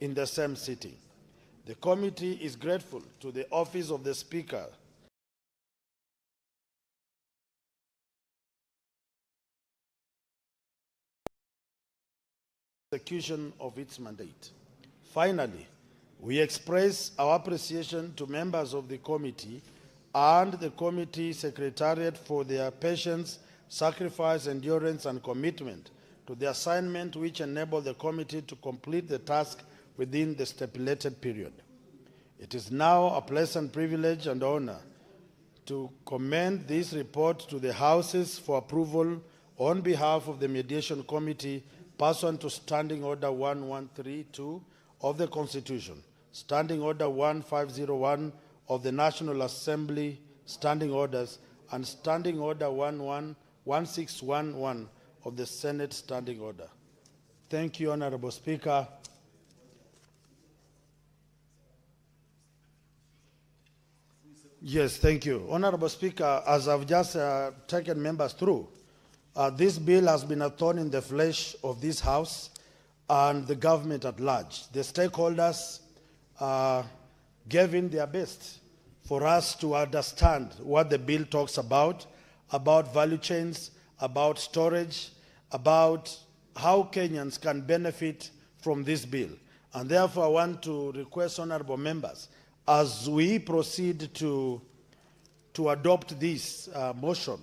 in the same sitting. The committee is grateful to the Office of the Speaker execution of its mandate. Finally, we express our appreciation to members of the committee and the committee secretariat for their patience, sacrifice, endurance, and commitment to the assignment which enabled the committee to complete the task within the stipulated period. It is now a pleasant privilege and honor to commend this report to the Houses for approval on behalf of the Mediation Committee pursuant to Standing Order 1132 of the Constitution, Standing Order 1501 of the National Assembly Standing Orders, and Standing Order 1611 of the Senate Standing Order. Thank you, Honorable Speaker. Yes, thank you. Honorable Speaker, as I've just taken members through, this bill has been a thorn in the flesh of this House and the government at large. The stakeholders gave in their best for us to understand what the bill talks about value chains, about storage, about how Kenyans can benefit from this bill. And therefore, I want to request honorable members, as we proceed to adopt this motion,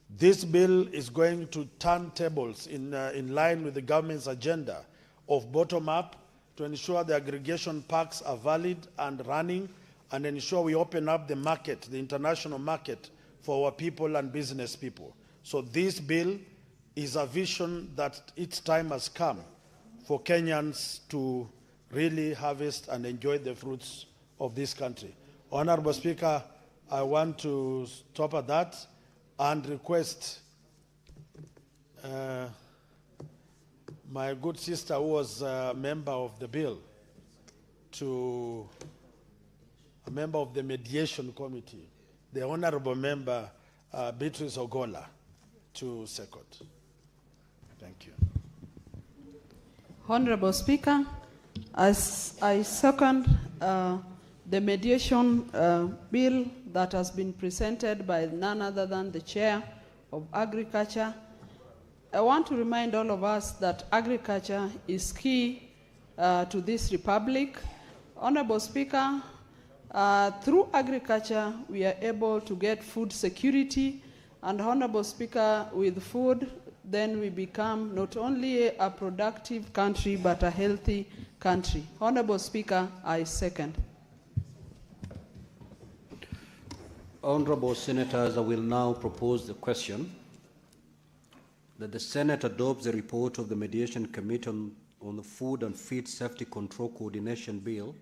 this bill is going to turn tables in line with the government's agenda of bottom-up to ensure the aggregation parks are valid and running, and ensure we open up the market, the international market, for our people and business people. So this bill is a vision that its time has come for Kenyans to really harvest and enjoy the fruits of this country. Honorable Speaker, I want to stop at that and request my good sister, who was a member of the bill, a member of the Mediation Committee, the Honorable Member Beatrice Ogola, to second. Thank you. Honorable Speaker, as I second the mediation bill that has been presented by none other than the Chair of Agriculture, I want to remind all of us that agriculture is key to this republic. Honorable Speaker, through agriculture, we are able to get food security, and Honorable Speaker, with food, then we become not only a productive country, but a healthy country. Honorable Speaker, I second. Honorable Senators, I will now propose the question that the Senate adopts the report of the Mediation Committee on the Food and Feed Safety Control Coordination Bill,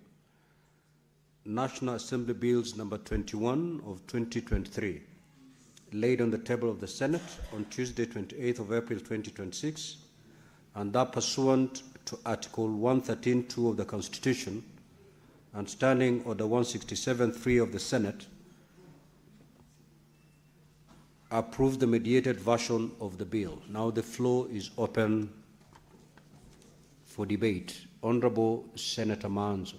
National Assembly Bills number 21 of 2023, laid on the table of the Senate on Tuesday, 28th of April 2026, and that pursuant to Article 113(2) of the Constitution and Standing Order 167(3) of the Senate, approve the mediated version of the bill. Now the floor is open for debate. Honorable Senator Manzo.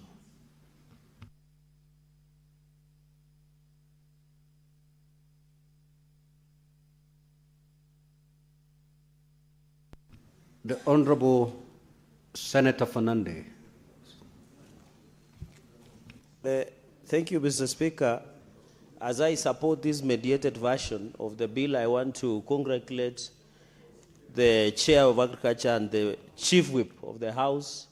The Honorable Senator Fernandez. Thank you, Mr. Speaker. As I support this mediated version of the bill, I want to congratulate the Chair of Agriculture and the Chief Whip of the House.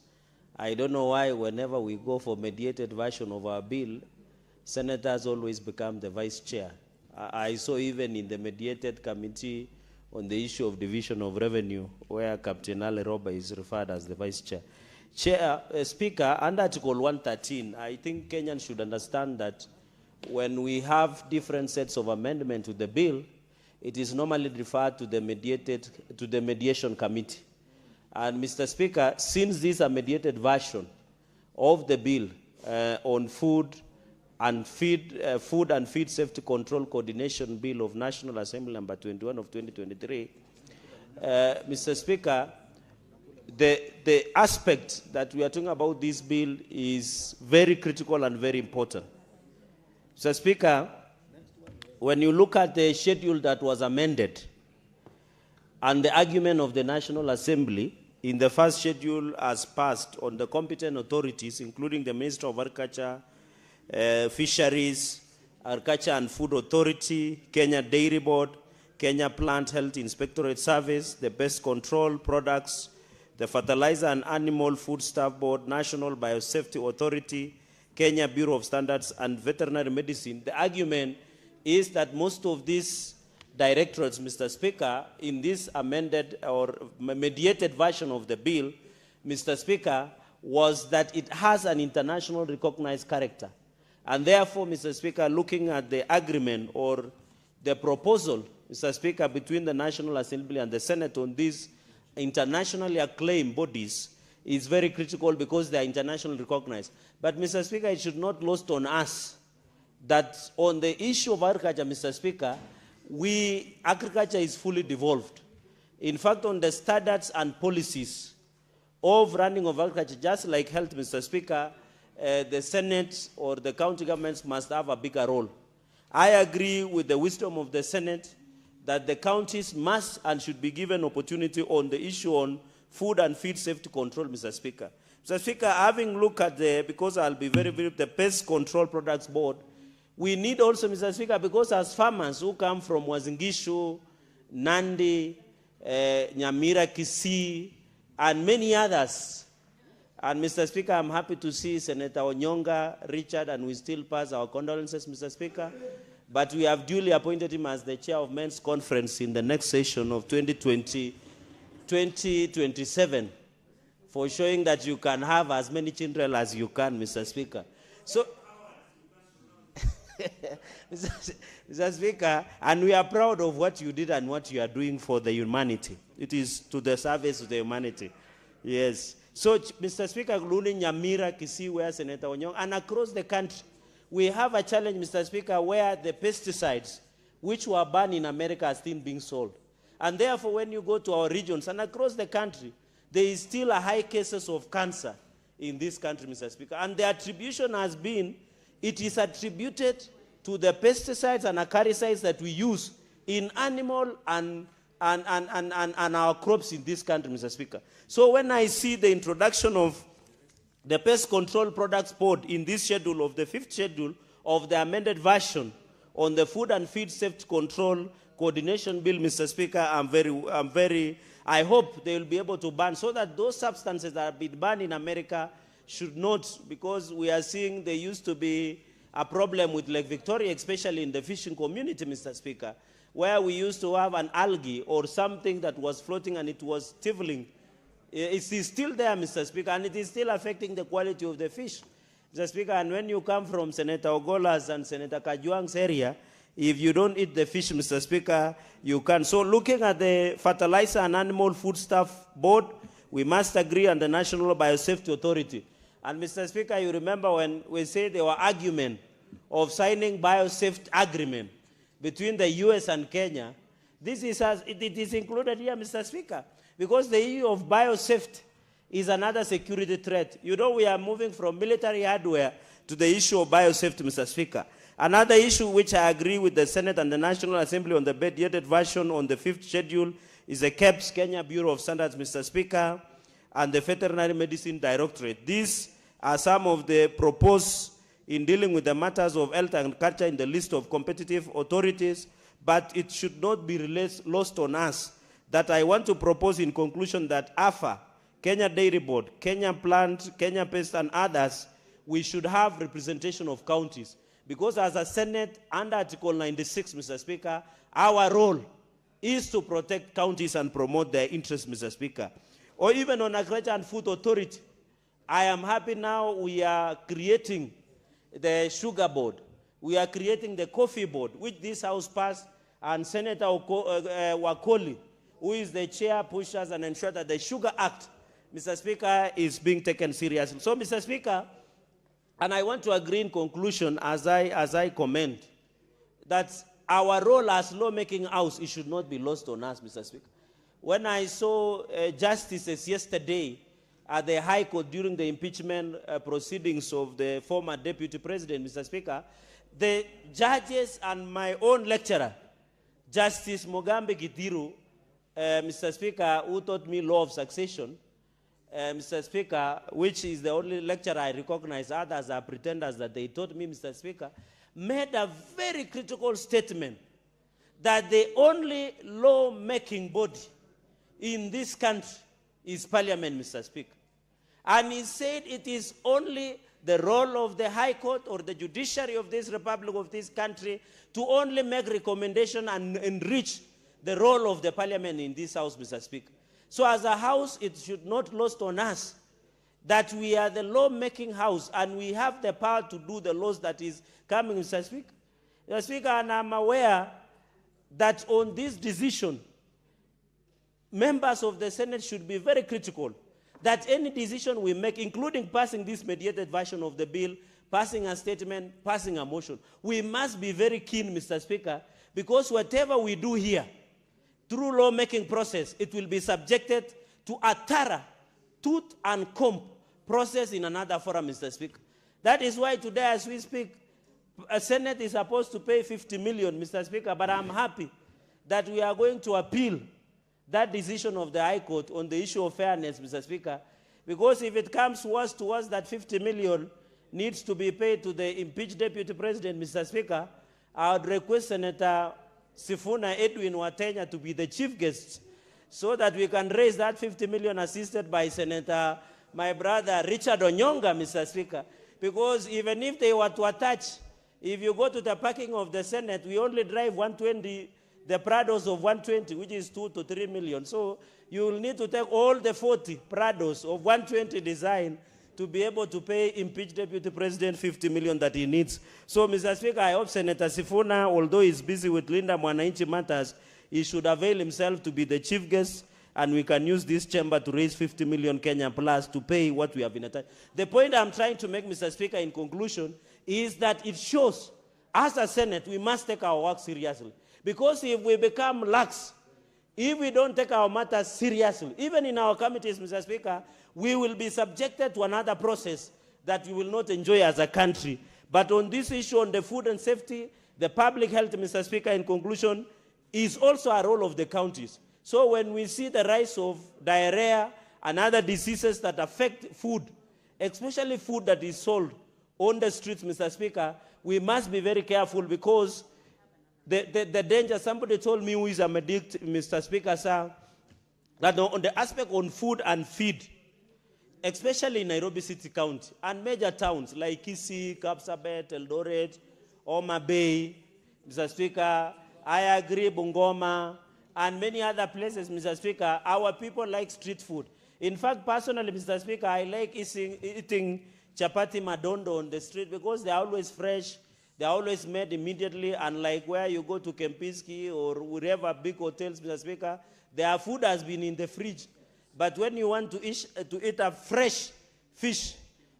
I don't know why whenever we go for mediated version of our bill, senators always become the Vice Chair. I saw even in the mediated committee on the issue of division of revenue, where Captain Ale Roba is referred as the Vice Chair. Speaker, under Article 113, I think Kenyans should understand that when we have different sets of amendment to the bill, it is normally referred to the mediation committee. And Mr. Speaker, since this is a mediated version of the bill on food and feed safety control coordination bill of National Assembly number 21 of 2023, Mr. Speaker, the aspect that we are talking about this bill is very critical and very important. Mr. Speaker, when you look at the schedule that was amended and the argument of the National Assembly, in the first schedule as passed on the competent authorities, including the Minister of Agriculture, Fisheries, Agriculture and Food Authority, Kenya Dairy Board, Kenya Plant Health Inspectorate Service, the Pest Control Products, the Fertilizer and Animal Food Staff Board, National Biosafety Authority, Kenya Bureau of Standards and Veterinary Medicine. The argument is that most of these directorates, Mr. Speaker, in this amended or mediated version of the bill, Mr. Speaker, was that it has an international recognized character. And therefore, Mr. Speaker, looking at the agreement or the proposal, Mr. Speaker, between the National Assembly and the Senate on these internationally acclaimed bodies is very critical because they are internationally recognized. But, Mr. Speaker, it should not lost on us that on the issue of agriculture, Mr. Speaker, agriculture is fully devolved. In fact, on the standards and policies of running of agriculture, just like health, Mr. Speaker, the Senate or the county governments must have a bigger role. I agree with the wisdom of the Senate that the counties must and should be given opportunity on the issue on food and feed safety control, Mr. Speaker. Mr. Speaker, having looked at because I'll be very brief, the Pest Control Products Board, we need also, Mr. Speaker, because as farmers who come from Wazingishu, Nandi, Nyamira, Kisii, and many others, and Mr. Speaker, I'm happy to see Senator Onyonga, Richard, and we still pass our condolences, Mr. Speaker. But we have duly appointed him as the chair of Men's Conference in the next session of 2027 for showing that you can have as many children as you can, Mr. Speaker. So, Mr. Speaker, and we are proud of what you did and what you are doing for the humanity. It is to the service of the humanity. Yes. So, Mr. Speaker, including Nyamira, Kisii, where Senator Onyong, and across the country, we have a challenge, Mr. Speaker, where the pesticides, which were banned in America, are still being sold. And therefore, when you go to our regions and across the country, there is still a high cases of cancer in this country, Mr. Speaker. And the attribution has been, it is attributed to the pesticides and acaricides that we use in animal and our crops in this country, Mr. Speaker. So when I see the introduction of the Pest Control Products Board in this schedule of the 5th schedule of the amended version on the Food and Feed Safety Control Coordination Bill, Mr. Speaker, I hope they will be able to ban so that those substances that have been banned in America should not, because we are seeing there used to be a problem with Lake Victoria, especially in the fishing community, Mr. Speaker, where we used to have an algae or something that was floating and it was tippling. It is still there, Mr. Speaker, and it is still affecting the quality of the fish. Mr. Speaker, and when you come from Senator Ogola's and Senator Kajuang's area, if you don't eat the fish, Mr. Speaker, you can. So looking at the Fertilizer and Animal Food Staff Board, we must agree on the National Biosafety Authority. And Mr. Speaker, you remember when we said there were argument of signing biosafety agreement between the US and Kenya, it is included here, Mr. Speaker. Because the issue of biosafety is another security threat. You know, we are moving from military hardware to the issue of biosafety, Mr. Speaker. Another issue which I agree with the Senate and the National Assembly on the mediated version on the 5th schedule is the KEBS, Kenya Bureau of Standards, Mr. Speaker, and the Veterinary Medicine Directorate. These are some of the proposed in dealing with the matters of health and culture in the list of competitive authorities, but it should not be lost on us that I want to propose in conclusion that AFA, Kenya Dairy Board, Kenya Plant, Kenya Pest, and others, we should have representation of counties. Because as a Senate, under Article 96, Mr. Speaker, our role is to protect counties and promote their interests, Mr. Speaker. Or even on Agriculture and Food Authority, I am happy now we are creating the Sugar Board. We are creating the Coffee Board, which this House passed, and Senator Wakoli, who is the chair, pushes and ensures that the Sugar Act, Mr. Speaker, is being taken seriously. So, Mr. Speaker, and I want to agree in conclusion, as I comment, that our role as lawmaking house, it should not be lost on us, Mr. Speaker. When I saw justices yesterday at the High Court during the impeachment proceedings of the former Deputy President, Mr. Speaker, the judges and my own lecturer, Justice Mogambe Githiru, Mr. Speaker, who taught me law of succession, Mr. Speaker, which is the only lecturer I recognize, others are pretenders that they taught me, Mr. Speaker, made a very critical statement that the only law-making body in this country is Parliament, Mr. Speaker. And he said it is only the role of the High Court or the judiciary of this republic, of this country, to only make recommendation and enrich the role of the Parliament in this House, Mr. Speaker. So as a House, it should not lost on us that we are the law-making House and we have the power to do the laws that is coming, Mr. Speaker. Mr. Speaker, and I'm aware that on this decision, members of the Senate should be very critical that any decision we make, including passing this mediated version of the bill, passing a statement, passing a motion, we must be very keen, Mr. Speaker, because whatever we do here, through lawmaking process, it will be subjected to a thorough, tooth and comb process in another forum, Mr. Speaker. That is why today, as we speak, a Senate is supposed to pay 50 million, Mr. Speaker, but I'm happy that we are going to appeal that decision of the High Court on the issue of fairness, Mr. Speaker, because if it comes worse to us that 50 million needs to be paid to the impeached Deputy President, Mr. Speaker, I would request Senator Sifuna Edwin Watenya to be the chief guest so that we can raise that 50 million assisted by Senator, my brother, Richard Onyonga, Mr. Speaker, because even if they were to attach, if you go to the parking of the Senate, we only drive 120, the Prados of 120, which is 2 to 3 million. So you will need to take all the 40 Prados of 120 design to be able to pay impeached Deputy President 50 million that he needs. So, Mr. Speaker, I hope Senator Sifuna, although he's busy with Linda Mwananchi matters, he should avail himself to be the chief guest, and we can use this chamber to raise 50 million Kenya plus to pay what we have been attached. The point I'm trying to make, Mr. Speaker, in conclusion, is that it shows, as a Senate, we must take our work seriously. Because if we become lax, if we don't take our matters seriously, even in our committees, Mr. Speaker, we will be subjected to another process that we will not enjoy as a country. But on this issue, on the food and safety, the public health, Mr. Speaker, in conclusion, is also a role of the counties. So when we see the rise of diarrhea and other diseases that affect food, especially food that is sold on the streets, Mr. Speaker, we must be very careful because the danger, somebody told me who is a medic, Mr. Speaker, sir, that on the aspect on food and feed, especially in Nairobi City County and major towns like Kisii, Kapsabet, Eldoret, Homa Bay, Mr. Speaker, I agree, Bungoma, and many other places, Mr. Speaker, our people like street food. In fact, personally, Mr. Speaker, I like eating chapati madondo on the street because they're always fresh, they're always made immediately, unlike where you go to Kempinski or wherever big hotels, Mr. Speaker, their food has been in the fridge. But when you want to eat a fresh fish,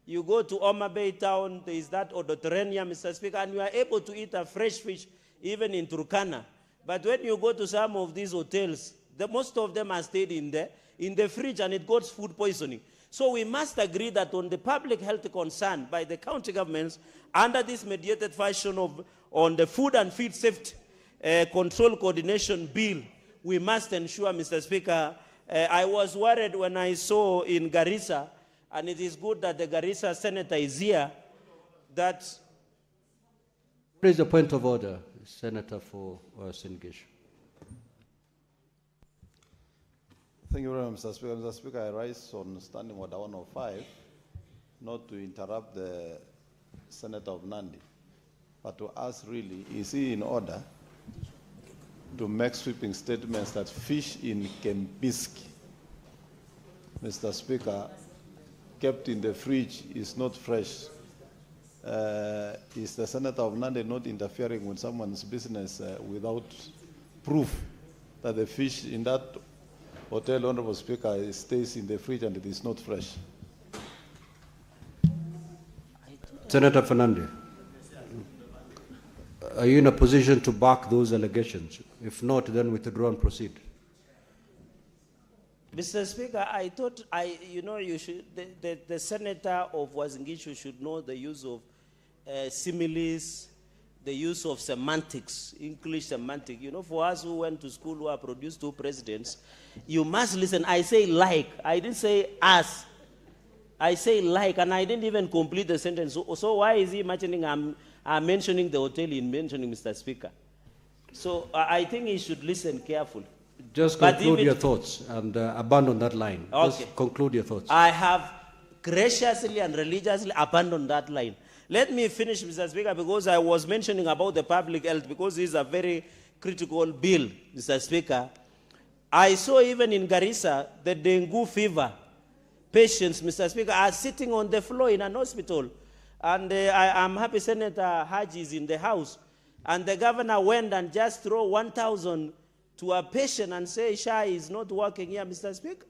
you go to Homa Bay town, there is that Odoterenia, Mr. Speaker, and you are able to eat a fresh fish even in Turkana. But when you go to some of these hotels, most of them are stayed in the fridge, and it got food poisoning. So we must agree that on the public health concern by the county governments, under this mediated version on the food and feed safety control coordination bill, we must ensure, Mr. Speaker, I was worried when I saw in Garissa, and it is good that the Garissa senator is here, that... Raise a point of order, Senator, for Singh. Thank you very much, Mr. Speaker. Mr. Speaker, I rise on standing order 105, not to interrupt the Senator of Nandi, but to ask really, is he in order to make sweeping statements that fish in Kempinski, Mr. Speaker, kept in the fridge is not fresh? Is the Senator of Nandi not interfering with someone's business without proof that the fish in that hotel, Honorable Speaker, stays in the fridge and it is not fresh? Senator Fernandez, are you in a position to back those allegations? If not, then withdraw and proceed. Mr. Speaker, I thought you should, the senator of Wazingishu should know the use of similes, the use of semantics, English semantics. You know, for us who went to school who have produced 2 presidents, you must listen. I say like, I didn't say as. I say like, and I didn't even complete the sentence. So why is he mentioning, I'm mentioning the hotel in mentioning Mr. Speaker? So I think he should listen carefully. Just conclude your thoughts and abandon that line. Okay. Just conclude your thoughts. I have graciously and religiously abandoned that line. Let me finish, Mr. Speaker, because I was mentioning about the public health, because this is a very critical bill, Mr. Speaker. I saw even in Garissa, the dengue fever patients, Mr. Speaker, are sitting on the floor in an hospital. And I'm happy Senator Haji is in the house. And the governor went and just threw 1,000 to a patient and say, Shah is not working here, Mr. Speaker.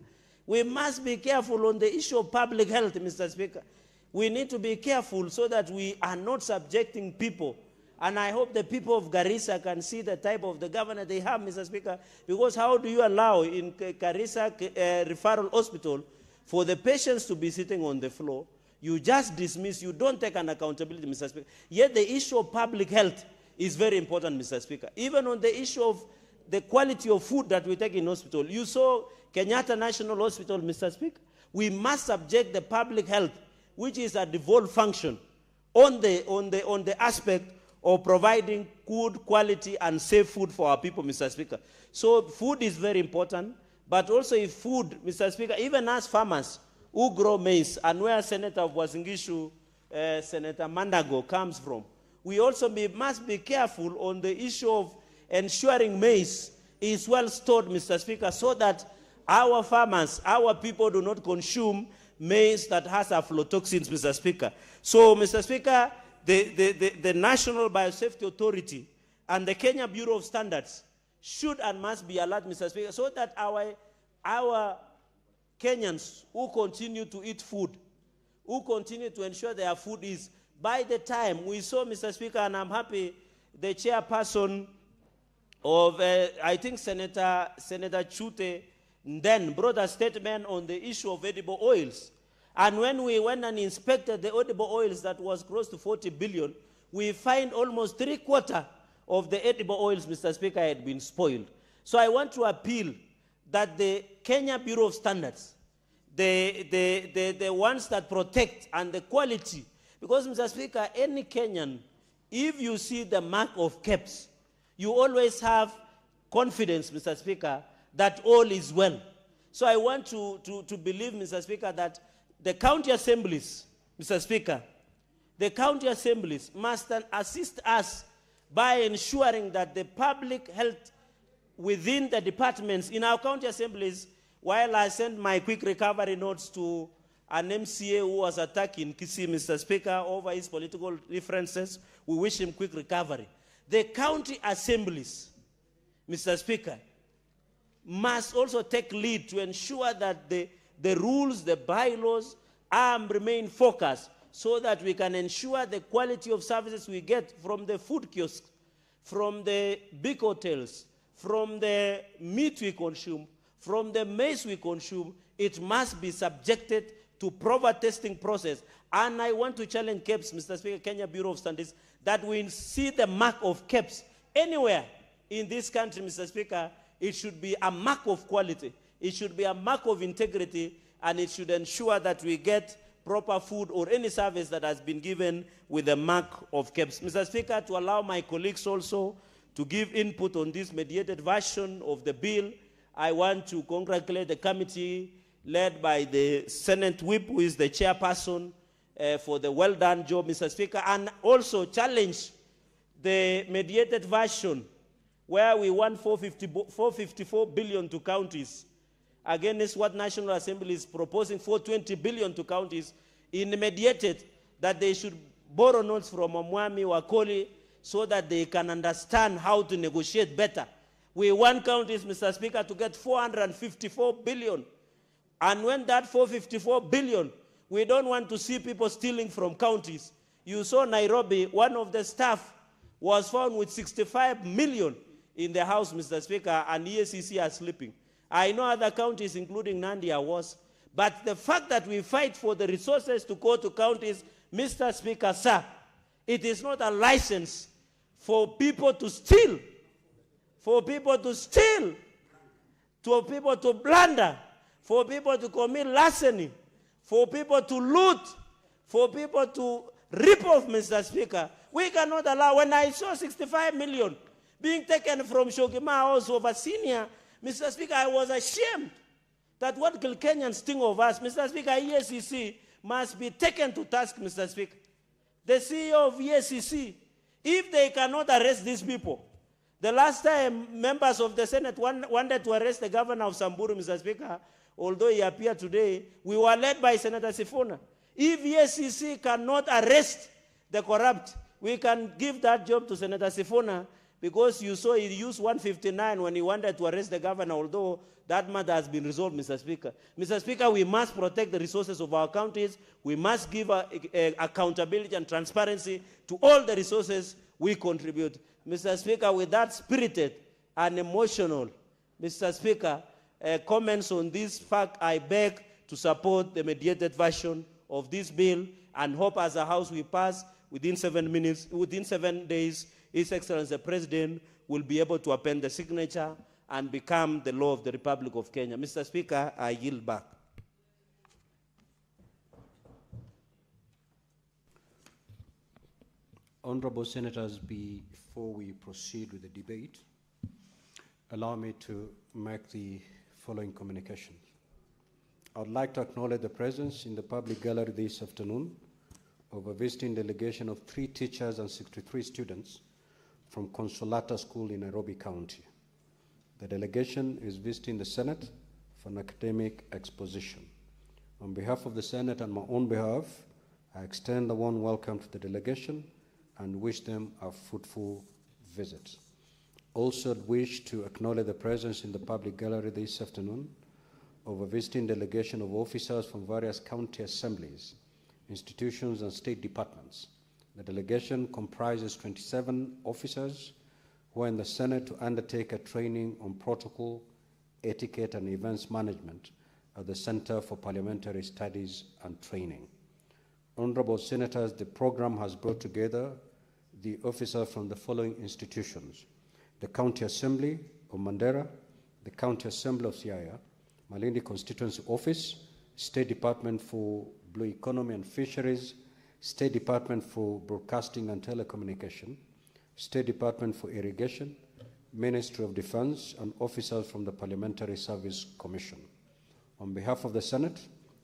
We must be careful on the issue of public health, Mr. Speaker. We need to be careful so that we are not subjecting people. And I hope the people of Garissa can see the type of the governor they have, Mr. Speaker, because how do you allow in Garissa Referral Hospital for the patients to be sitting on the floor? You just dismiss, you don't take an accountability, Mr. Speaker. Yet the issue of public health is very important, Mr. Speaker. Even on the issue of the quality of food that we take in hospital. You saw Kenyatta National Hospital, Mr. Speaker. We must subject the public health, which is a devolved function, on the aspect of providing good quality and safe food for our people, Mr. Speaker. So food is very important, but also if food, Mr. Speaker, even as farmers who grow maize, and where Senator of Wazingishu, Senator Mandago comes from, we also must be careful on the issue of ensuring maize is well stored, Mr. Speaker, so that our farmers, our people do not consume maize that has aflatoxins, Mr. Speaker. So, Mr. Speaker, the National Biosafety Authority and the Kenya Bureau of Standards should and must be alert, Mr. Speaker, so that our Kenyans who continue to eat food, who continue to ensure their food is, by the time we saw, Mr. Speaker, and I'm happy the chairperson of, I think Senator Chute then brought a statement on the issue of edible oils. And when we went and inspected the edible oils that was close to 40 billion, we find almost 3/4 of the edible oils, Mr. Speaker, had been spoiled. So I want to appeal that the Kenya Bureau of Standards, the ones that protect and the quality, because, Mr. Speaker, any Kenyan, if you see the mark of KEBS, you always have confidence, Mr. Speaker, that all is well. So I want to believe, Mr. Speaker, that the county assemblies, Mr. Speaker, the county assemblies must assist us by ensuring that the public health within the departments in our county assemblies, while I send my quick recovery notes to an MCA who was attacking Kisii, Mr. Speaker, over his political differences, we wish him quick recovery. The county assemblies, Mr. Speaker, must also take lead to ensure that the rules, the bylaws remain focused so that we can ensure the quality of services we get from the food kiosks, from the big hotels, from the meat we consume, from the maize we consume. It must be subjected to proper testing process. And I want to challenge KEBS, Mr. Speaker, Kenya Bureau of Standards, that we see the mark of KEBS anywhere in this country, Mr. Speaker, it should be a mark of quality. It should be a mark of integrity, and it should ensure that we get proper food or any service that has been given with the mark of KEBS. Mr. Speaker, to allow my colleagues also to give input on this mediated version of the bill, I want to congratulate the committee led by the Senate Whip, who is the chairperson, for the well-done job, Mr. Speaker, and also challenge the mediated version where we want 454 billion to counties against what National Assembly is proposing, 420 billion to counties, in mediated that they should borrow notes from Omwami Wakoli so that they can understand how to negotiate better. We want counties, Mr. Speaker, to get 454 billion. And when that 454 billion, we don't want to see people stealing from counties. You saw Nairobi, one of the staff was found with 65 million in the house, Mr. Speaker, and EACC are sleeping. I know other counties, including Nandi, are worse. But the fact that we fight for the resources to go to counties, Mr. Speaker, sir, it is not a license for people to steal, for people to steal, for people to blunder, for people to commit larceny, for people to loot, for people to rip off, Mr. Speaker. We cannot allow. When I saw 65 million being taken from Shogima House over senior, Mr. Speaker, I was ashamed that what will Kenyans think of us. Mr. Speaker, EACC must be taken to task, Mr. Speaker. The CEO of EACC, if they cannot arrest these people, the last time members of the Senate wanted to arrest the governor of Samburu, Mr. Speaker, although he appeared today, we were led by Senator Sifuna. If EACC cannot arrest the corrupt, we can give that job to Senator Sifuna, because you saw he used 159 when he wanted to arrest the governor, although that matter has been resolved, Mr. Speaker. Mr. Speaker, we must protect the resources of our counties. We must give accountability and transparency to all the resources we contribute. Mr. Speaker, with that spirited and emotional, Mr. Speaker, comments on this fact, I beg to support the mediated version of this bill and hope as a House we pass within 7 days, His Excellency the President will be able to append the signature and become the law of the Republic of Kenya. Mr. Speaker, I yield back. Honorable Senators, before we proceed with the debate, allow me to make the following communication. I would like to acknowledge the presence in the public gallery this afternoon of a visiting delegation of 3 teachers and 63 students from Consolata School in Nairobi County. The delegation is visiting the Senate for an academic exposition. On behalf of the Senate and my own behalf, I extend a warm welcome to the delegation and wish them a fruitful visit. Also wish to acknowledge the presence in the public gallery this afternoon of a visiting delegation of officers from various county assemblies, institutions, and state departments. The delegation comprises 27 officers who are in the Senate to undertake a training on protocol, etiquette, and events management at the Center for Parliamentary Studies and Training. Honorable Senators, the program has brought together the officers from the following institutions: the County Assembly of Mandera, the County Assembly of Siaya, Malindi Constituency Office, State Department for Blue Economy and Fisheries, State Department for Broadcasting and Telecommunication, State Department for Irrigation, Ministry of Defense, and officers from the Parliamentary Service Commission. On behalf of the Senate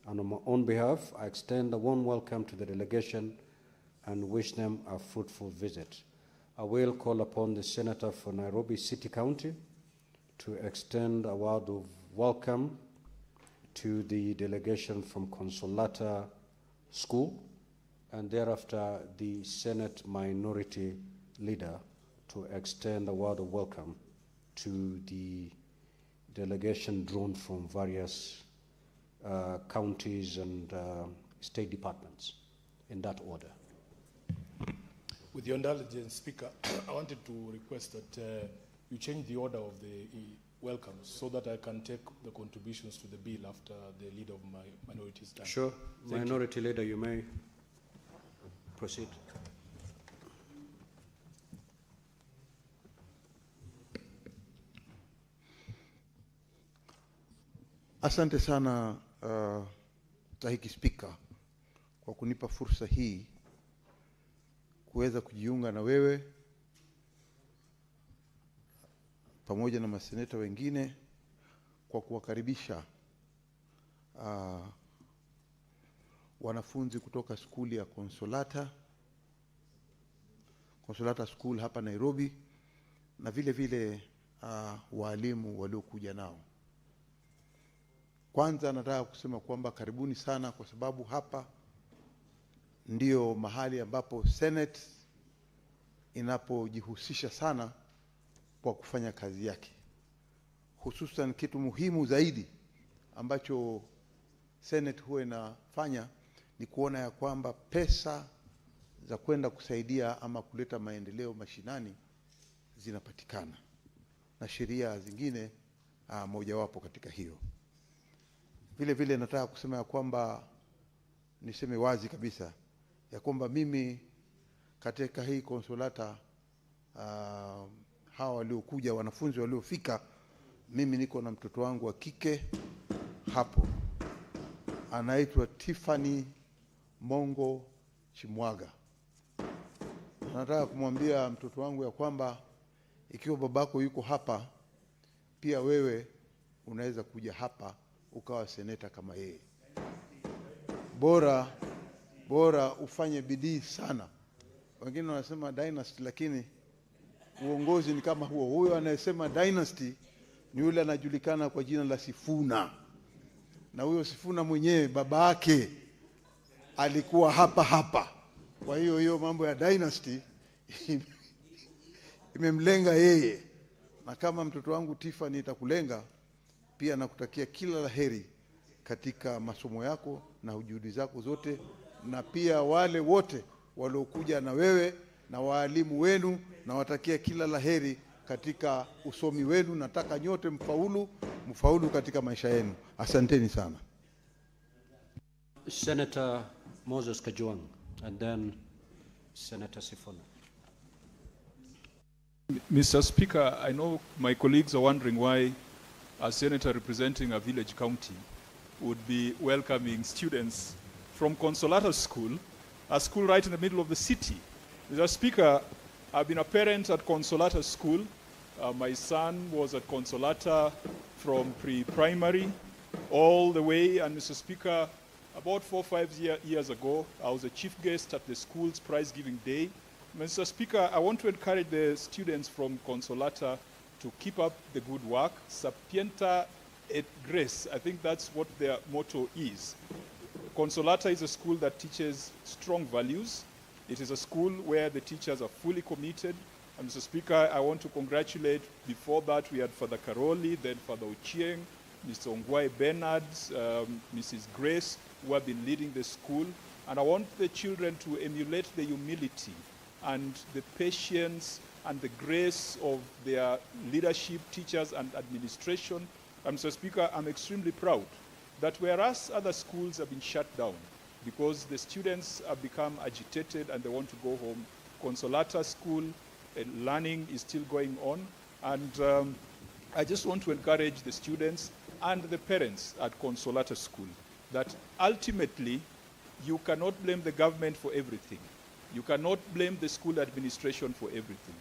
and on my own behalf, I extend a warm welcome to the delegation and wish them a fruitful visit. I will call upon the Senator for Nairobi City County to extend a word of welcome to the delegation from Consolata School, and thereafter the Senate Minority Leader to extend a word of welcome to the delegation drawn from various counties and state departments, in that order. With your indulgence, Speaker, I wanted to request that you change the order of the welcomes so that I can take the contributions to the bill after the leader of my minority is done. Sure. Minority Leader, you may proceed. Asante sana Tahiki Spika kwa kunipa fursa hii kuweza kujiunga na wewe pamoja na maseneta wengine kwa kuwakaribisha wanafunzi kutoka skuli ya Consolata School hapa Nairobi, na vile vile walimu waliokuja nao. Kwanza nataka kusema kwamba karibuni sana, kwa sababu hapa ndio mahali ambapo Senate inapojihusisha sana kwa kufanya kazi yake. Hususan kitu muhimu zaidi ambacho Senate huwa inafanya ni kuona ya kwamba pesa za kwenda kusaidia ama kuleta maendeleo mashinani zinapatikana, na sheria zingine mojawapo katika hiyo. Vile vile nataka kusema ya kwamba, niseme wazi kabisa ya kwamba mimi katika hii konsolata hawa waliokuja, wanafunzi waliofika, mimi niko na mtoto wangu wa kike hapo, anaitwa Tiffany Mongo Chimwaga. Nataka kumwambia mtoto wangu ya kwamba ikiwa babako yuko hapa, pia wewe unaweza kuja hapa ukawa seneta kama yeye. Bora ufanye bidii sana. Wengine wanasema dynasty, lakini uongozi ni kama huo. Huyo anayesema dynasty ni yule anajulikana kwa jina la Sifuna, na huyo Sifuna mwenyewe baba yake alikuwa hapa. Kwa hiyo mambo ya dynasty imemlenga yeye. Na kama mtoto wangu Tiffany itakulenga pia, nakutakia kila laheri katika masomo yako na juhudi zako zote, na pia wale wote waliokuja na wewe na waalimu wenu, na watakia kila laheri katika usomi wenu. Nataka nyote mfaulu katika maisha yenu. Asanteni sana. Senator Moses Kajwang, and then Senator Sifuna. Mr. Speaker, I know my colleagues are wondering why a senator representing a village county would be welcoming students from Consolata School, a school right in the middle of the city. Mr. Speaker, I've been a parent at Consolata School. My son was at Consolata from pre-primary all the way, and Mr. Speaker, about 4 or 5 years ago, I was a chief guest at the school's prize-giving day. Mr. Speaker, I want to encourage the students from Consolata to keep up the good work. Sapienta et Grace, I think that's what their motto is. Consolata is a school that teaches strong values. It is a school where the teachers are fully committed. And Mr. Speaker, I want to congratulate, before that we had Father Karoli, then Father Ochieng, Mr. Ongwai Bernard, Mrs. Grace, who have been leading the school. And I want the children to emulate the humility and the patience and the grace of their leadership, teachers, and administration. And Mr. Speaker, I'm extremely proud that whereas other schools have been shut down because the students have become agitated and they want to go home, Consolata School learning is still going on. And I just want to encourage the students and the parents at Consolata School that ultimately you cannot blame the government for everything. You cannot blame the school administration for everything.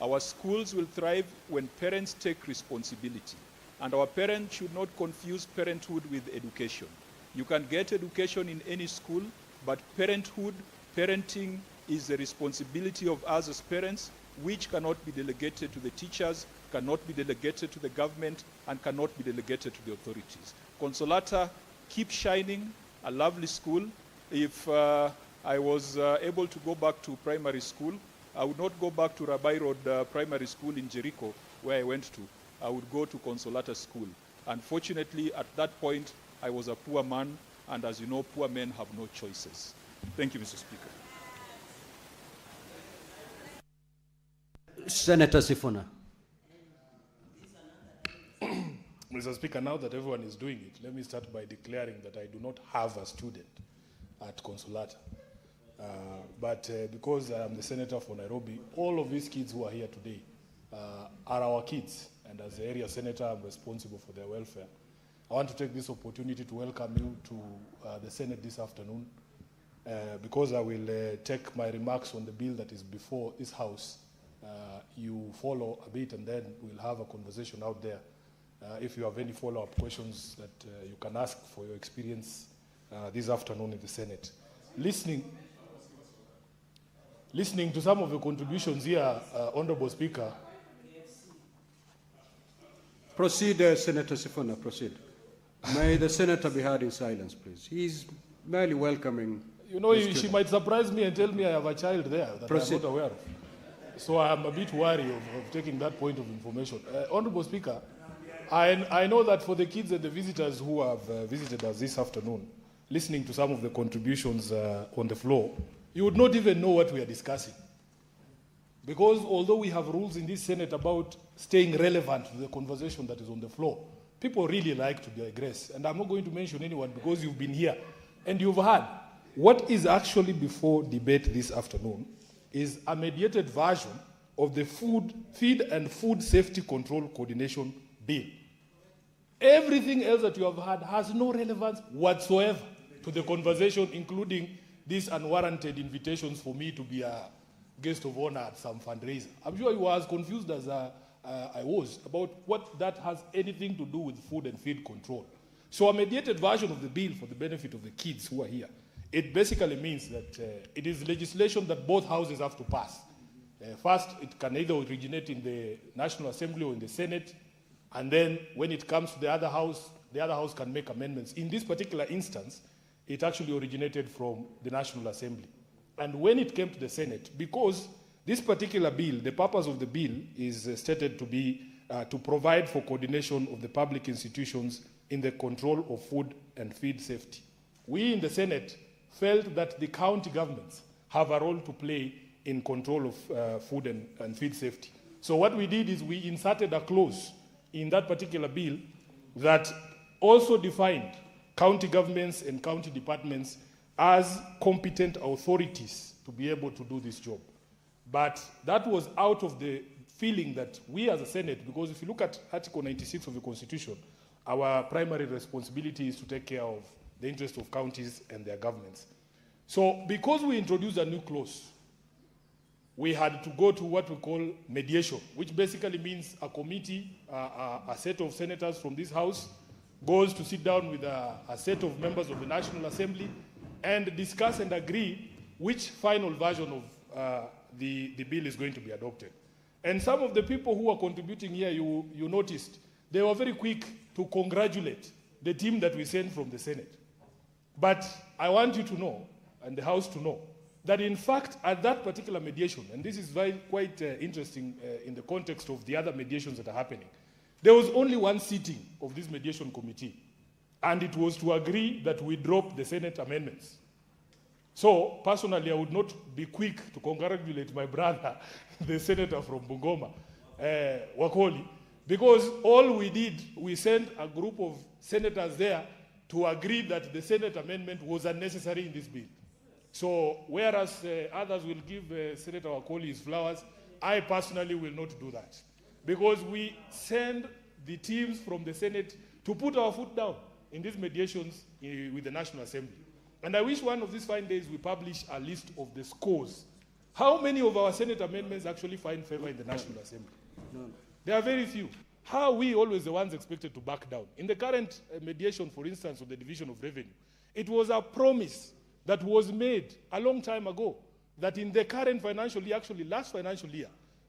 Our schools will thrive when parents take responsibility. And our parents should not confuse parenthood with education. You can get education in any school, but parenthood, parenting is the responsibility of us as parents, which cannot be delegated to the teachers, cannot be delegated to the government, and cannot be delegated to the authorities. Consolata, keep shining, a lovely school. If I was able to go back to primary school, I would not go back to Rabai Road Primary School in Jericho, where I went to. I would go to Consolata School. Unfortunately, at that point, I was a poor man, and as you know, poor men have no choices. Thank you, Mr. Speaker. Senator Sifuna. Mr. Speaker, now that everyone is doing it, let me start by declaring that I do not have a student at Consolata. But because I am the senator for Nairobi, all of these kids who are here today are our kids. And as the area senator, I'm responsible for their welfare. I want to take this opportunity to welcome you to the Senate this afternoon, because I will take my remarks on the bill that is before this House. You follow a bit, and then we'll have a conversation out there. If you have any follow-up questions that you can ask for your experience this afternoon in the Senate. Listening to some of the contributions here, Honorable Speaker. Proceed, Senator Sifuna, proceed. May the senator be heard in silence, please. He's merely welcoming. You know, she might surprise me and tell me I have a child there that I'm not aware of. So I'm a bit wary of taking that point of information. Honorable Speaker, I know that for the kids and the visitors who have visited us this afternoon, listening to some of the contributions on the floor, you would not even know what we are discussing. Because although we have rules in this Senate about staying relevant to the conversation that is on the floor, people really like to digress, and I'm not going to mention anyone because you've been here and you've heard. What is actually before debate this afternoon is a mediated version of the Feed and Food Safety Control Coordination Bill. Everything else that you have heard has no relevance whatsoever to the conversation, including these unwarranted invitations for me to be a guest of honor at some fundraiser. I'm sure you were as confused as I was about what that has anything to do with food and feed control. So a mediated version of the bill for the benefit of the kids who are here, it basically means that it is legislation that both houses have to pass. First, it can either originate in the National Assembly or in the Senate, and then when it comes to the other house can make amendments. In this particular instance, it actually originated from the National Assembly. And when it came to the Senate, because this particular bill, the purpose of the bill is stated to be to provide for coordination of the public institutions in the control of food and feed safety. We in the Senate felt that the county governments have a role to play in control of food and feed safety. So what we did is we inserted a clause in that particular bill that also defined county governments and county departments as competent authorities to be able to do this job. But that was out of the feeling that we as a Senate, because if you look at Article 96 of the Constitution, our primary responsibility is to take care of the interest of counties and their governments. So because we introduced a new clause, we had to go to what we call mediation, which basically means a committee, a set of senators from this house goes to sit down with a set of members of the National Assembly and discuss and agree which final version of the bill is going to be adopted. And some of the people who are contributing here, you noticed, they were very quick to congratulate the team that we sent from the Senate. But I want you to know, and the House to know, that in fact, at that particular mediation, and this is quite interesting in the context of the other mediations that are happening, there was only one sitting of this mediation committee, and it was to agree that we drop the Senate amendments. So, personally, I would not be quick to congratulate my brother, the senator from Bungoma, Wakoli, because all we did, we sent a group of senators there to agree that the Senate amendment was unnecessary in this bill. So, whereas others will give Senator Wakoli his flowers, I personally will not do that. Because we send the teams from the Senate to put our foot down in these mediations with the National Assembly. And I wish one of these fine days we publish a list of the scores. How many of our Senate amendments actually find favor in the National Assembly? None. There are very few. How are we always the ones expected to back down? In the current mediation, for instance, of the Division of Revenue, it was a promise that was made a long time ago that in the current financial year, actually last financial year,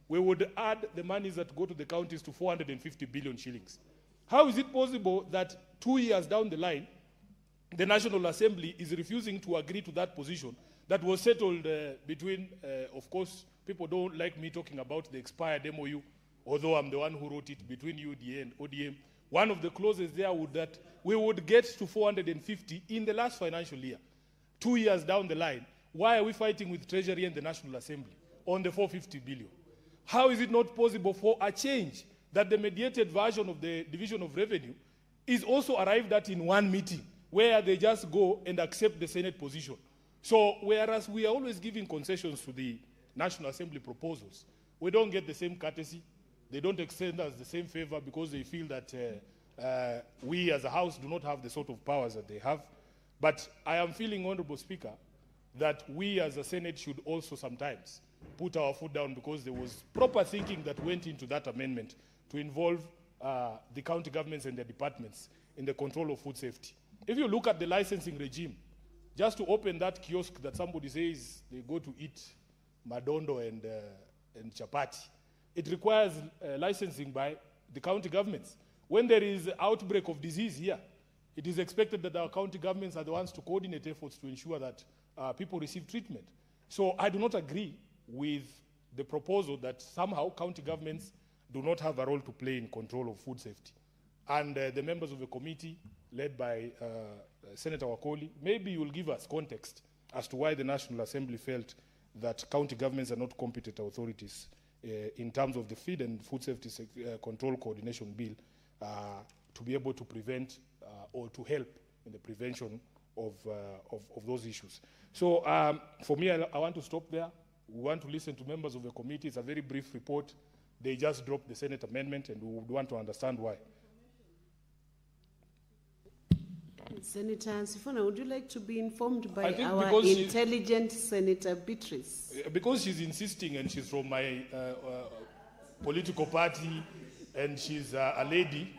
we would add the monies that go to the counties to 450 billion shillings. How is it possible that 2 years down the line, the National Assembly is refusing to agree to that position that was settled between, of course, people don't like me talking about the expired MOU, although I'm the one who wrote it, between UDA and ODM. One of the clauses there would that we would get to 450 in the last financial year. 2 years down the line, why are we fighting with Treasury and the National Assembly on the 450 billion? How is it not possible for a change that the mediated version of the Division of Revenue is also arrived at in one meeting, where they just go and accept the Senate position? So whereas we are always giving concessions to the National Assembly proposals, we don't get the same courtesy. They don't extend us the same favor because they feel that we as a House do not have the sort of powers that they have. But I am feeling, Honorable Speaker, that we as a Senate should also sometimes put our foot down, because there was proper thinking that went into that amendment to involve the county governments and their departments in the control of food safety. If you look at the licensing regime, just to open that kiosk that somebody says they go to eat madondo and chapati, it requires licensing by the county governments. When there is an outbreak of disease here, it is expected that our county governments are the ones to coordinate efforts to ensure that people receive treatment. So I do not agree with the proposal that somehow county governments do not have a role to play in control of food safety. And the members of the committee, led by Senator Wakoli, maybe you will give us context as to why the National Assembly felt that county governments are not competent authorities in terms of the Feed and Food Safety Control Coordination Bill to be able to prevent or to help in the prevention of those issues. So for me, I want to stop there. We want to listen to members of the committee. It's a very brief report. They just dropped the Senate amendment, and we would want to understand why. Senator Sifuna, would you like to be informed by I our intelligent Senator Beatrice? Because she's insisting, and she's from my political party, and she's a lady,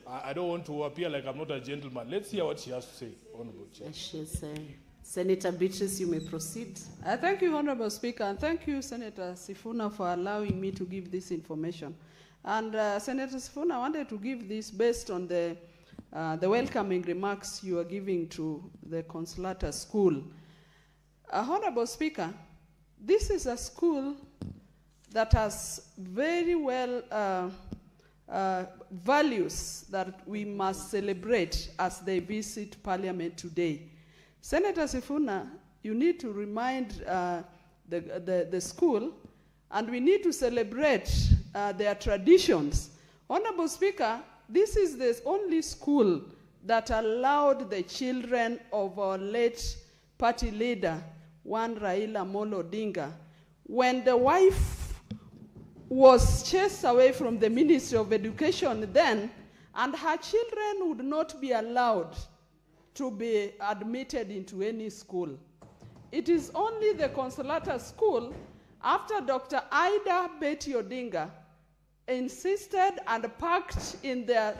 I don't want to appear like I'm not a gentleman. Let's hear what she has to say, Honorable Chair. Yes, Senator Beatrice, you may proceed. Thank you, Honorable Speaker, and thank you, Senator Sifuna, for allowing me to give this information. And Senator Sifuna, I wanted to give this based on the welcoming remarks you are giving to the Consolata School. Honorable Speaker, this is a school that has very well values that we must celebrate as they visit Parliament today. Senator Sifuna, you need to remind the school, and we need to celebrate their traditions. Honorable Speaker, this is the only school that allowed the children of our late party leader, one Raila Amolo Odinga, when the wife was chased away from the Ministry of Education then, and her children would not be allowed to be admitted into any school. It is only the Consolata School, after Dr. Ida Betty Odinga insisted and packed in the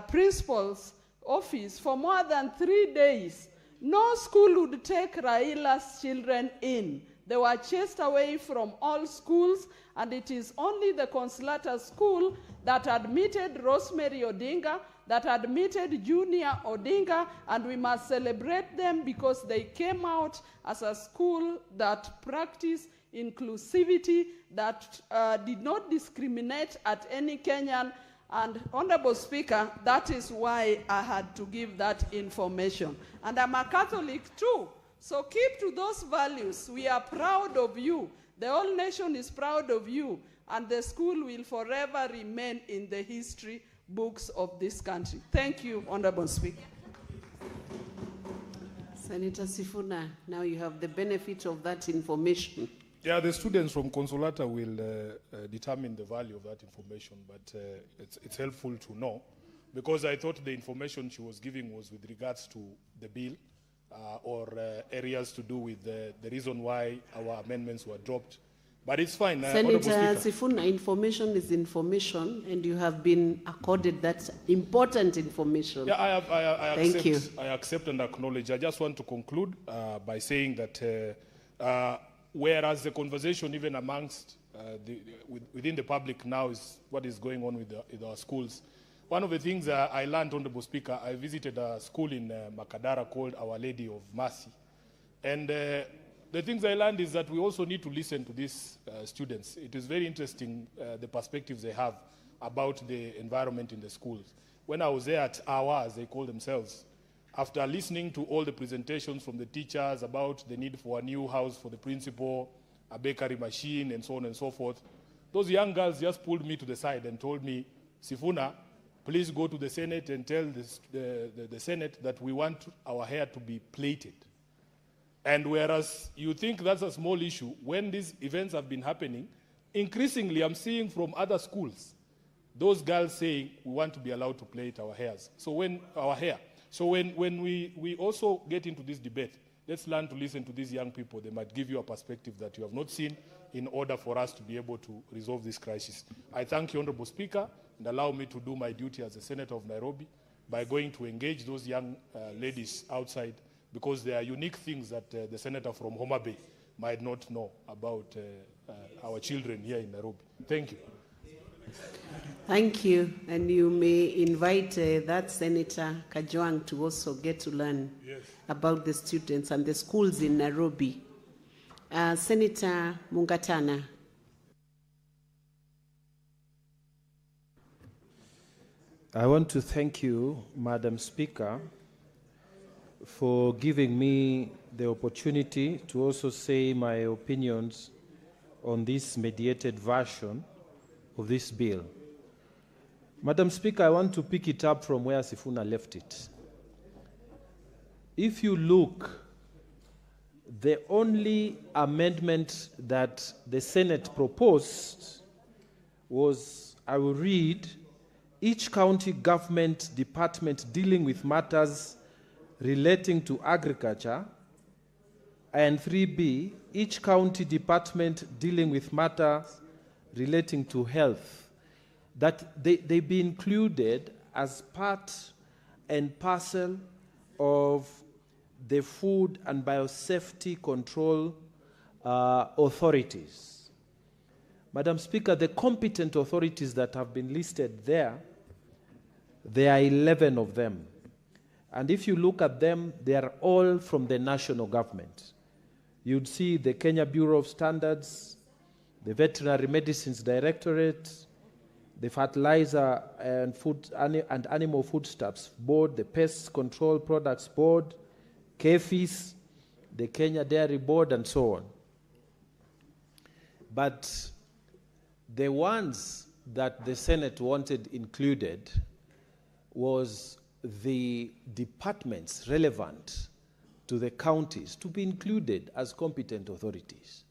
principal's office for more than 3 days. No school would take Raila's children in. They were chased away from all schools, and it is only the Consolata School that admitted Rosemary Odinga, that admitted Junior Odinga, and we must celebrate them because they came out as a school that practiced inclusivity, that did not discriminate at any Kenyan. And Honorable Speaker, that is why I had to give that information. And I'm a Catholic too, so keep to those values. We are proud of you. The whole nation is proud of you, and the school will forever remain in the history books of this country. Thank you, Honorable Speaker. Senator Sifuna, now you have the benefit of that information. Yeah, the students from Consolata will determine the value of that information, but it's helpful to know, because I thought the information she was giving was with regards to the bill or areas to do with the reason why our amendments were dropped. But it's fine. Senator Sifuna, information is information, and you have been accorded that important information. Yeah, Thank you. I accept and acknowledge. I just want to conclude by saying that whereas the conversation even amongst within the public now is what is going on with our schools. One of the things I learned, Honorable Speaker, I visited a school in Makadara called Our Lady of Mercy. And the things I learned is that we also need to listen to these students. It is very interesting, the perspectives they have about the environment in the schools. When I was there at AWA, as they call themselves, after listening to all the presentations from the teachers about the need for a new house for the principal, a bakery machine, and so on and so forth, those young girls just pulled me to the side and told me, Sifuna, please go to the Senate and tell the Senate that we want our hair to be plaited. And whereas you think that's a small issue, when these events have been happening, increasingly I'm seeing from other schools, those girls saying we want to be allowed to plait our hairs. So when we also get into this debate, let's learn to listen to these young people. They might give you a perspective that you have not seen in order for us to be able to resolve this crisis. I thank you, Honorable Speaker, and allow me to do my duty as a Senator of Nairobi by going to engage those young ladies outside, because there are unique things that the Senator from Homa Bay might not know about our children here in Nairobi. Thank you. Thank you, and you may invite that Senator Kajwang to also get to learn about the students and the schools in Nairobi. Senator Mungatana. I want to thank you, Madam Speaker, for giving me the opportunity to also say my opinions on this mediated version of this bill. Madam Speaker, I want to pick it up from where Sifuna left it. If you look, the only amendment that the Senate proposed was, I will read, each county government department dealing with matters relating to agriculture, and 3B, each county department dealing with matters relating to health, that they be included as part and parcel of the food and biosafety control authorities. Madam Speaker, the competent authorities that have been listed there are 11 of them. And if you look at them, they are all from the national government. You'd see the Kenya Bureau of Standards, the Veterinary Medicines Directorate, the Fertilizer and Animal Foodstuffs Board, the Pest Control Products Board, KEFIS, the Kenya Dairy Board, and so on. But the ones that the Senate wanted included was the departments relevant to the counties to be included as competent authorities.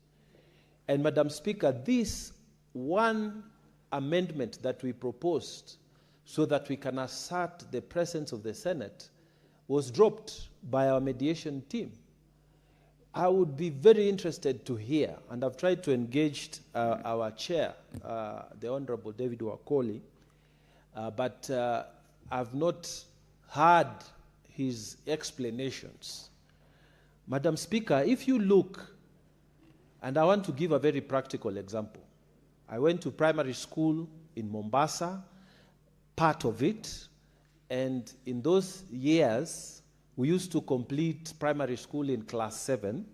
And Madam Speaker, this one amendment that we proposed so that we can assert the presence of the Senate was dropped by our mediation team. I would be very interested to hear, and I've tried to engage our chair, the Honorable David Wakoli, but I've not heard his explanations. Madam Speaker, if you look, and I want to give a very practical example. I went to primary school in Mombasa, part of it, and in those years, we used to complete primary school in class 7.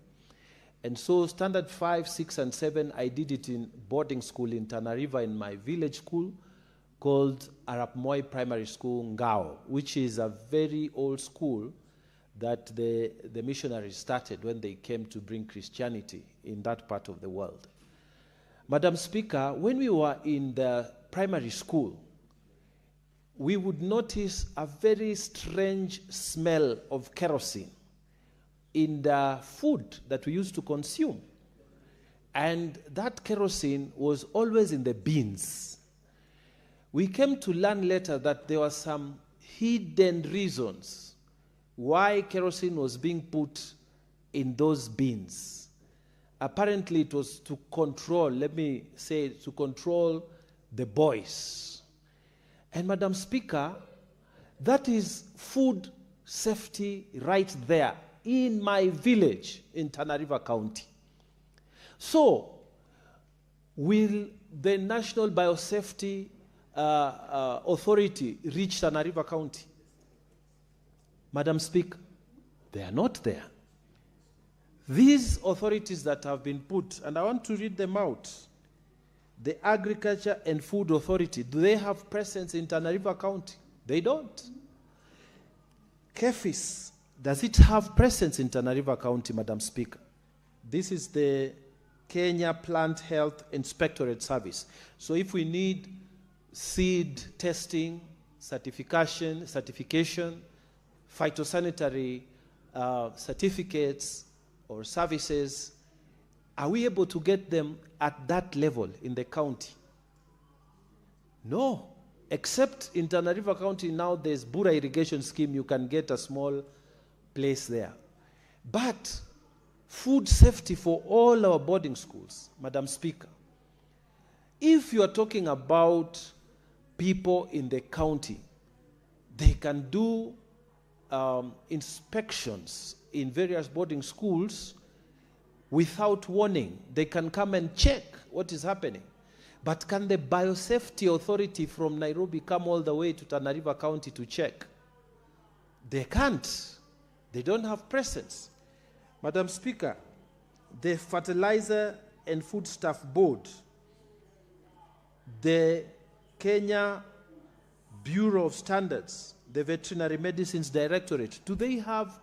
And so standard 5, 6, and 7, I did it in boarding school in Tana River in my village school called Arap Moi Primary School, Ngao, which is a very old school that the missionaries started when they came to bring Christianity in that part of the world. Madam Speaker, when we were in the primary school, we would notice a very strange smell of kerosene in the food that we used to consume. And that kerosene was always in the bins. We came to learn later that there were some hidden reasons why kerosene was being put in those bins. Apparently it was to control, let me say, to control the boys. And Madam Speaker, that is food safety right there in my village in Tana River County. So, will the National Biosafety Authority reach Tana River County? Madam Speaker, they are not there. These authorities that have been put, and I want to read them out. The Agriculture and Food Authority, do they have presence in Tana River County? They don't. KEFIS, does it have presence in Tana River County, Madam Speaker? This is the Kenya Plant Health Inspectorate Service. So if we need seed testing, certification, phytosanitary certificates or services, are we able to get them at that level in the county? No. Except in Tana River County now there's Bura irrigation scheme, you can get a small place there. But food safety for all our boarding schools, Madam Speaker, if you are talking about people in the county, they can do inspections in various boarding schools without warning. They can come and check what is happening. But can the Biosafety Authority from Nairobi come all the way to Tana River County to check? They can't. They don't have presence. Madam Speaker, the Fertilizer and Foodstuff Board, the Kenya Bureau of Standards, the Veterinary Medicines Directorate, do they have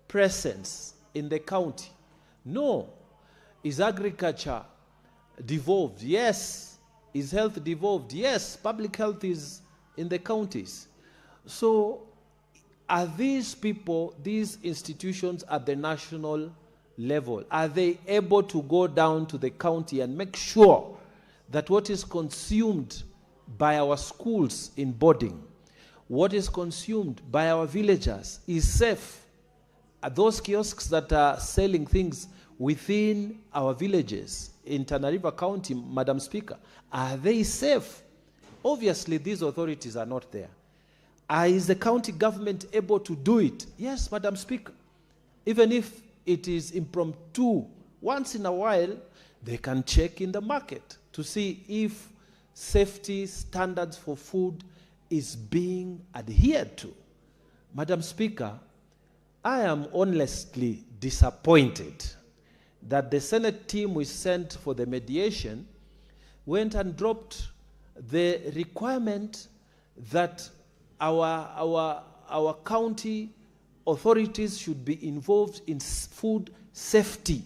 presence in the county? No. Is agriculture devolved? Yes. Is health devolved? Yes. Public health is in the counties. So are these people, these institutions at the national level, are they able to go down to the county and make sure that what is consumed by our schools in boarding, what is consumed by our villagers is safe? Are those kiosks that are selling things within our villages in Tana River County, Madam Speaker, are they safe? Obviously, these authorities are not there. Is the county government able to do it? Yes, Madam Speaker. Even if it is impromptu, once in a while, they can check in the market to see if safety standards for food is being adhered to. Madam Speaker, I am honestly disappointed that the Senate team we sent for the mediation went and dropped the requirement that our county authorities should be involved in food safety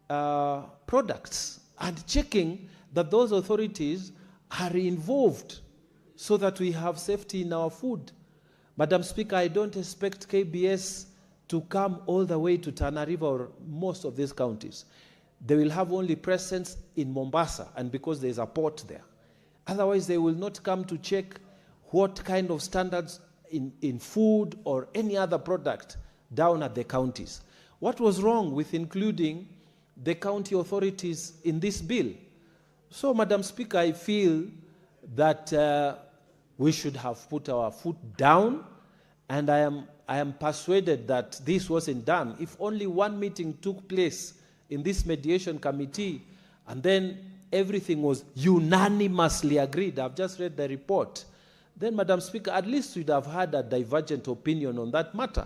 products and checking that those authorities are involved so that we have safety in our food. Madam Speaker, I don't expect KBS to come all the way to Tana River or most of these counties. They will have only presence in Mombasa, and because there's a port there. Otherwise, they will not come to check what kind of standards in food or any other product down at the counties. What was wrong with including the county authorities in this bill? So, Madam Speaker, I feel that we should have put our foot down, and I am persuaded that this wasn't done. If only one meeting took place in this mediation committee, and then everything was unanimously agreed, I've just read the report, then, Madam Speaker, at least we'd have had a divergent opinion on that matter.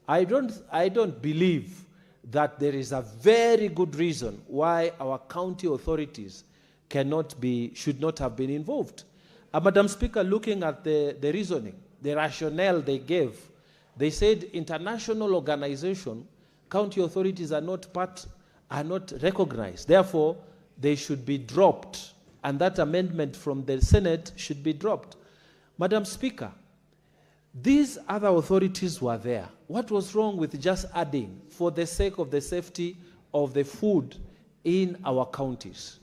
I don't believe that there is a very good reason why our county authorities should not have been involved. Madam Speaker, looking at the reasoning, the rationale they gave, they said international organization, county authorities are not recognized. Therefore, they should be dropped, and that amendment from the Senate should be dropped. Madam Speaker, these other authorities were there. What was wrong with just adding, for the sake of the safety of the food in our counties?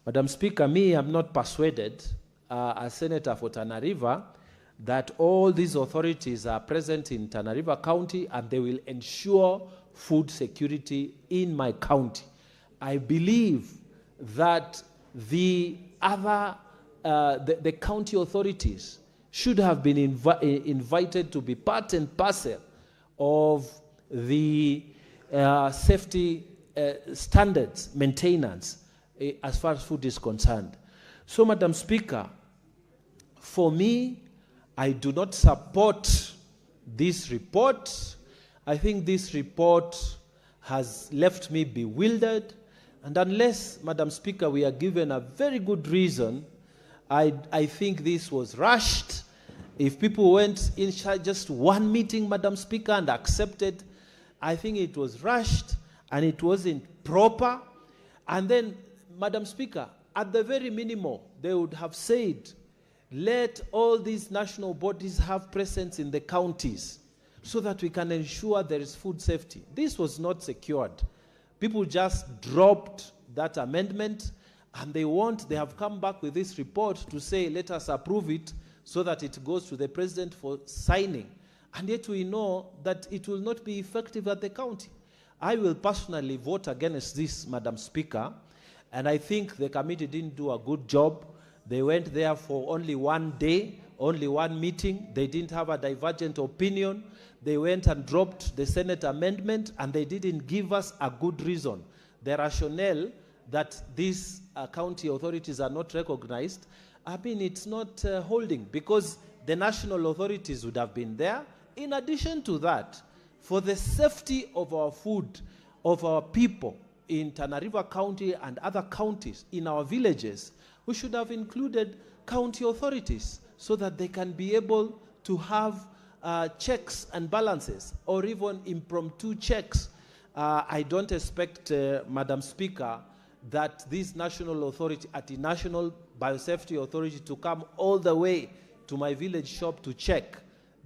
Madam Speaker, I'm not persuaded, as Senator for Tana River, that all these authorities are present in Tana River County and they will ensure food security in my county. I believe that the county authorities should have been invited to be part and parcel of the safety standards maintenance as far as food is concerned. So, Madam Speaker, for me, I do not support this report. I think this report has left me bewildered. And unless, Madam Speaker, we are given a very good reason, I think this was rushed. If people went in just one meeting, Madam Speaker, and accepted, I think it was rushed and it wasn't proper. And then, Madam Speaker, at the very minimum, they would have said, let all these national bodies have presence in the counties so that we can ensure there is food safety. This was not secured. People just dropped that amendment, and they have come back with this report to say, let us approve it so that it goes to the president for signing. And yet we know that it will not be effective at the county. I will personally vote against this, Madam Speaker, and I think the committee didn't do a good job. They went there for only one day, only one meeting. They didn't have a divergent opinion. They went and dropped the Senate amendment, and they didn't give us a good reason. The rationale that these county authorities are not recognized, it's not holding, because the national authorities would have been there. In addition to that, for the safety of our food, of our people in Tana River County and other counties, in our villages, we should have included county authorities so that they can be able to have checks and balances, or even impromptu checks. I don't expect, Madam Speaker, that these national authorities at the national Biosafety Authority to come all the way to my village shop to check.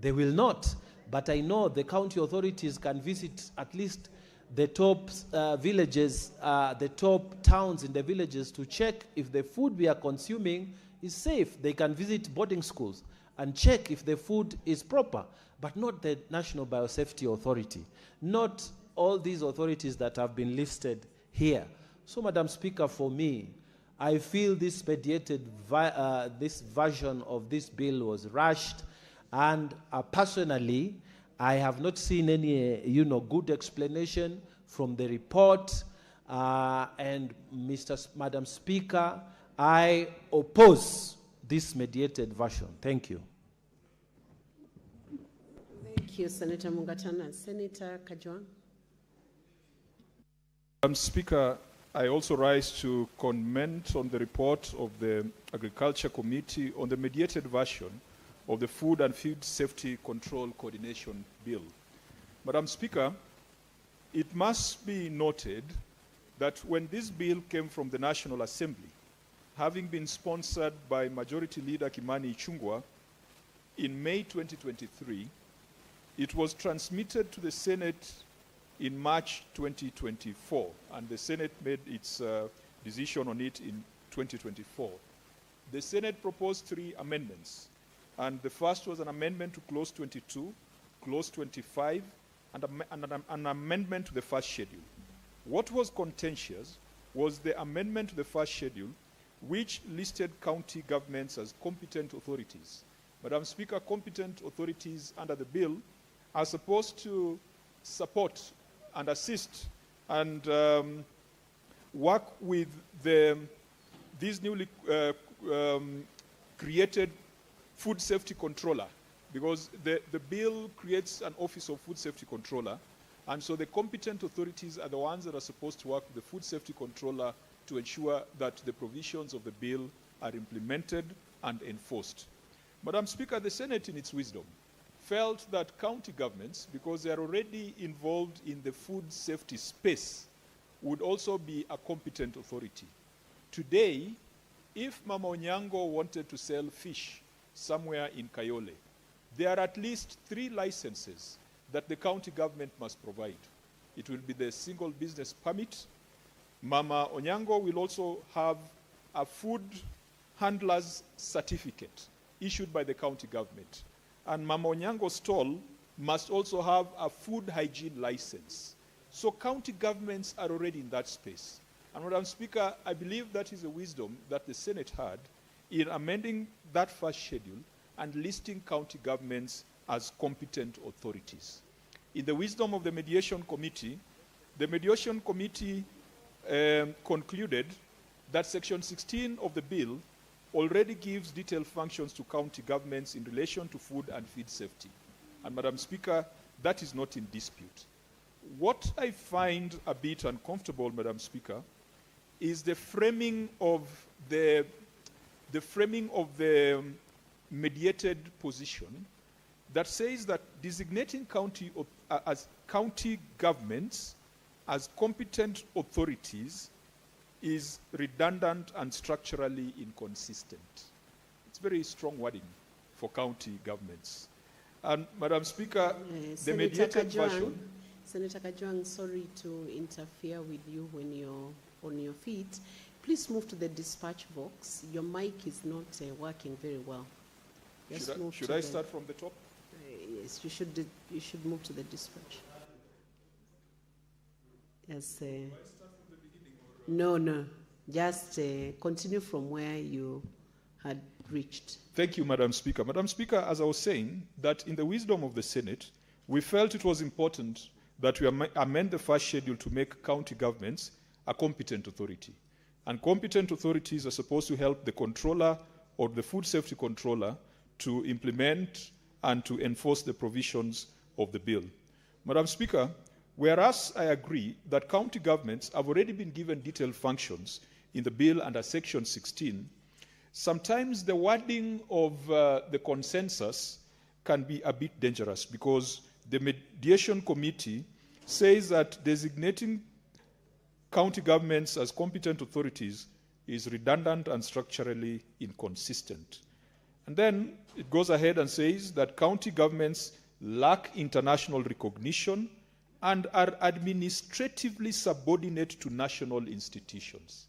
They will not. But I know the county authorities can visit at least the top villages, the top towns in the villages to check if the food we are consuming is safe. They can visit boarding schools and check if the food is proper, but not the National Biosafety Authority, not all these authorities that have been listed here. So, Madam Speaker, for me, I feel this mediated, this version of this bill was rushed, and personally, I have not seen any, good explanation from the report. And Madam Speaker, I oppose this mediated version. Thank you. Thank you, Senator Mungatana. Senator Kajwang. Madam Speaker, I also rise to comment on the report of the Agriculture Committee on the mediated version of the Food and Feed Safety Control Coordination Bill. Madam Speaker, it must be noted that when this bill came from the National Assembly, having been sponsored by Majority Leader Kimani Ichung'wah in May 2023, it was transmitted to the Senate in March 2024, and the Senate made its decision on it in 2024. The Senate proposed 3 amendments, and the first was an amendment to Clause 22, Clause 25, and an amendment to the first schedule. What was contentious was the amendment to the first schedule, which listed county governments as competent authorities. Madam Speaker, competent authorities under the bill are supposed to support and assist and work with these newly created food safety controller, because the bill creates an office of food safety controller, and so the competent authorities are the ones that are supposed to work with the food safety controller to ensure that the provisions of the bill are implemented and enforced. Madam Speaker, the Senate in its wisdom felt that county governments, because they are already involved in the food safety space, would also be a competent authority. Today, if Mama Onyango wanted to sell fish somewhere in Kayole, there are at least 3 licenses that the county government must provide. It will be the single business permit. Mama Onyango will also have a food handler's certificate issued by the county government. And Mama Onyango's stall must also have a food hygiene license. So county governments are already in that space. And Madam Speaker, I believe that is the wisdom that the Senate had in amending that first schedule and listing county governments as competent authorities. In the wisdom of the Mediation Committee, the Mediation Committee concluded that Section 16 of the bill already gives detailed functions to county governments in relation to food and feed safety. And Madam Speaker, that is not in dispute. What I find a bit uncomfortable, Madam Speaker, is the framing of the mediated position that says that designating county governments as competent authorities is redundant and structurally inconsistent. It's very strong wording for county governments. And Madam Speaker, the mediated version... Senator Kajwang, sorry to interfere with you when you're on your feet. Please move to the dispatch box. Your mic is not working very well. Should I start from the top? Yes, you should move to the dispatch. Yes. Do I start from the beginning? Or, No. Just continue from where you had reached. Thank you, Madam Speaker. Madam Speaker, as I was saying, that in the wisdom of the Senate, we felt it was important that we amend the first schedule to make county governments a competent authority. And competent authorities are supposed to help the controller or the food safety controller to implement and to enforce the provisions of the bill. Madam Speaker, whereas I agree that county governments have already been given detailed functions in the bill under Section 16, sometimes the wording of the consensus can be a bit dangerous, because the Mediation Committee says that designating county governments as competent authorities is redundant and structurally inconsistent. And then it goes ahead and says that county governments lack international recognition and are administratively subordinate to national institutions.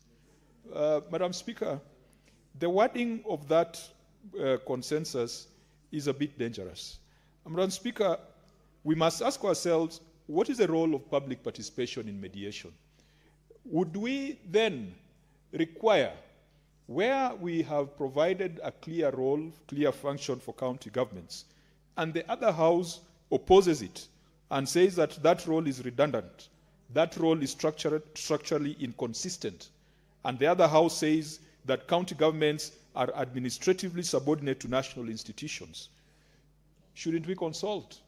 Madam Speaker, the wording of that consensus is a bit dangerous. Madam Speaker, we must ask ourselves, what is the role of public participation in mediation? Would we then require, where we have provided a clear role, clear function for county governments, and the other house opposes it and says that that role is redundant, that role is structurally inconsistent, and the other house says that county governments are administratively subordinate to national institutions, shouldn't we consult?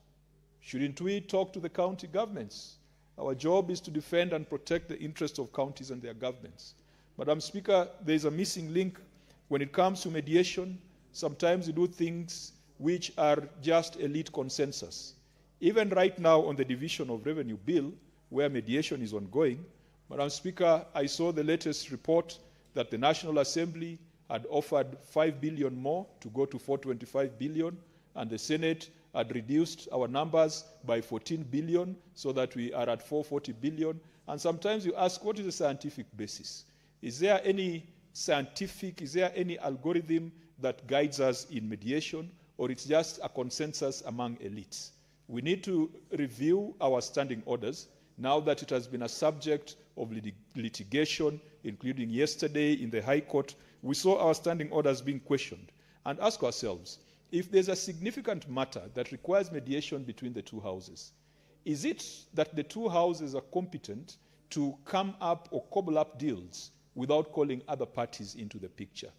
Shouldn't we talk to the county governments? Our job is to defend and protect the interests of counties and their governments. Madam Speaker, there is a missing link when it comes to mediation. Sometimes we do things which are just elite consensus. Even right now on the Division of Revenue Bill, where mediation is ongoing, Madam Speaker, I saw the latest report that the National Assembly had offered 5 billion more to go to 425 billion, and the Senate had reduced our numbers by 14 billion so that we are at 440 billion. And sometimes you ask, what is the scientific basis? Is there any algorithm that guides us in mediation, or it's just a consensus among elites? We need to review our standing orders now that it has been a subject of litigation, including yesterday in the High Court. We saw our standing orders being questioned, and ask ourselves, if there's a significant matter that requires mediation between the two houses, is it that the two houses are competent to come up or cobble up deals without calling other parties into the picture?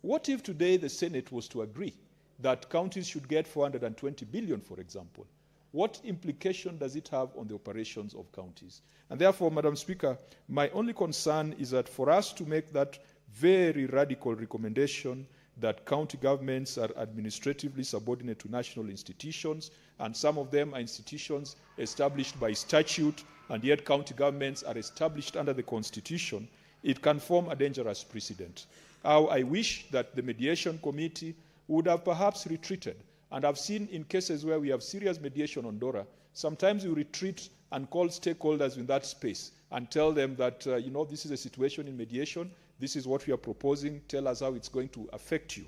What if today the Senate was to agree that counties should get 420 billion, for example? What implication does it have on the operations of counties? And therefore, Madam Speaker, my only concern is that for us to make that very radical recommendation that county governments are administratively subordinate to national institutions, and some of them are institutions established by statute, and yet county governments are established under the Constitution, it can form a dangerous precedent. How I wish that the mediation committee would have perhaps retreated. And I've seen in cases where we have serious mediation on DORA, sometimes you retreat and call stakeholders in that space and tell them that, this is a situation in mediation, this is what we are proposing, tell us how it's going to affect you.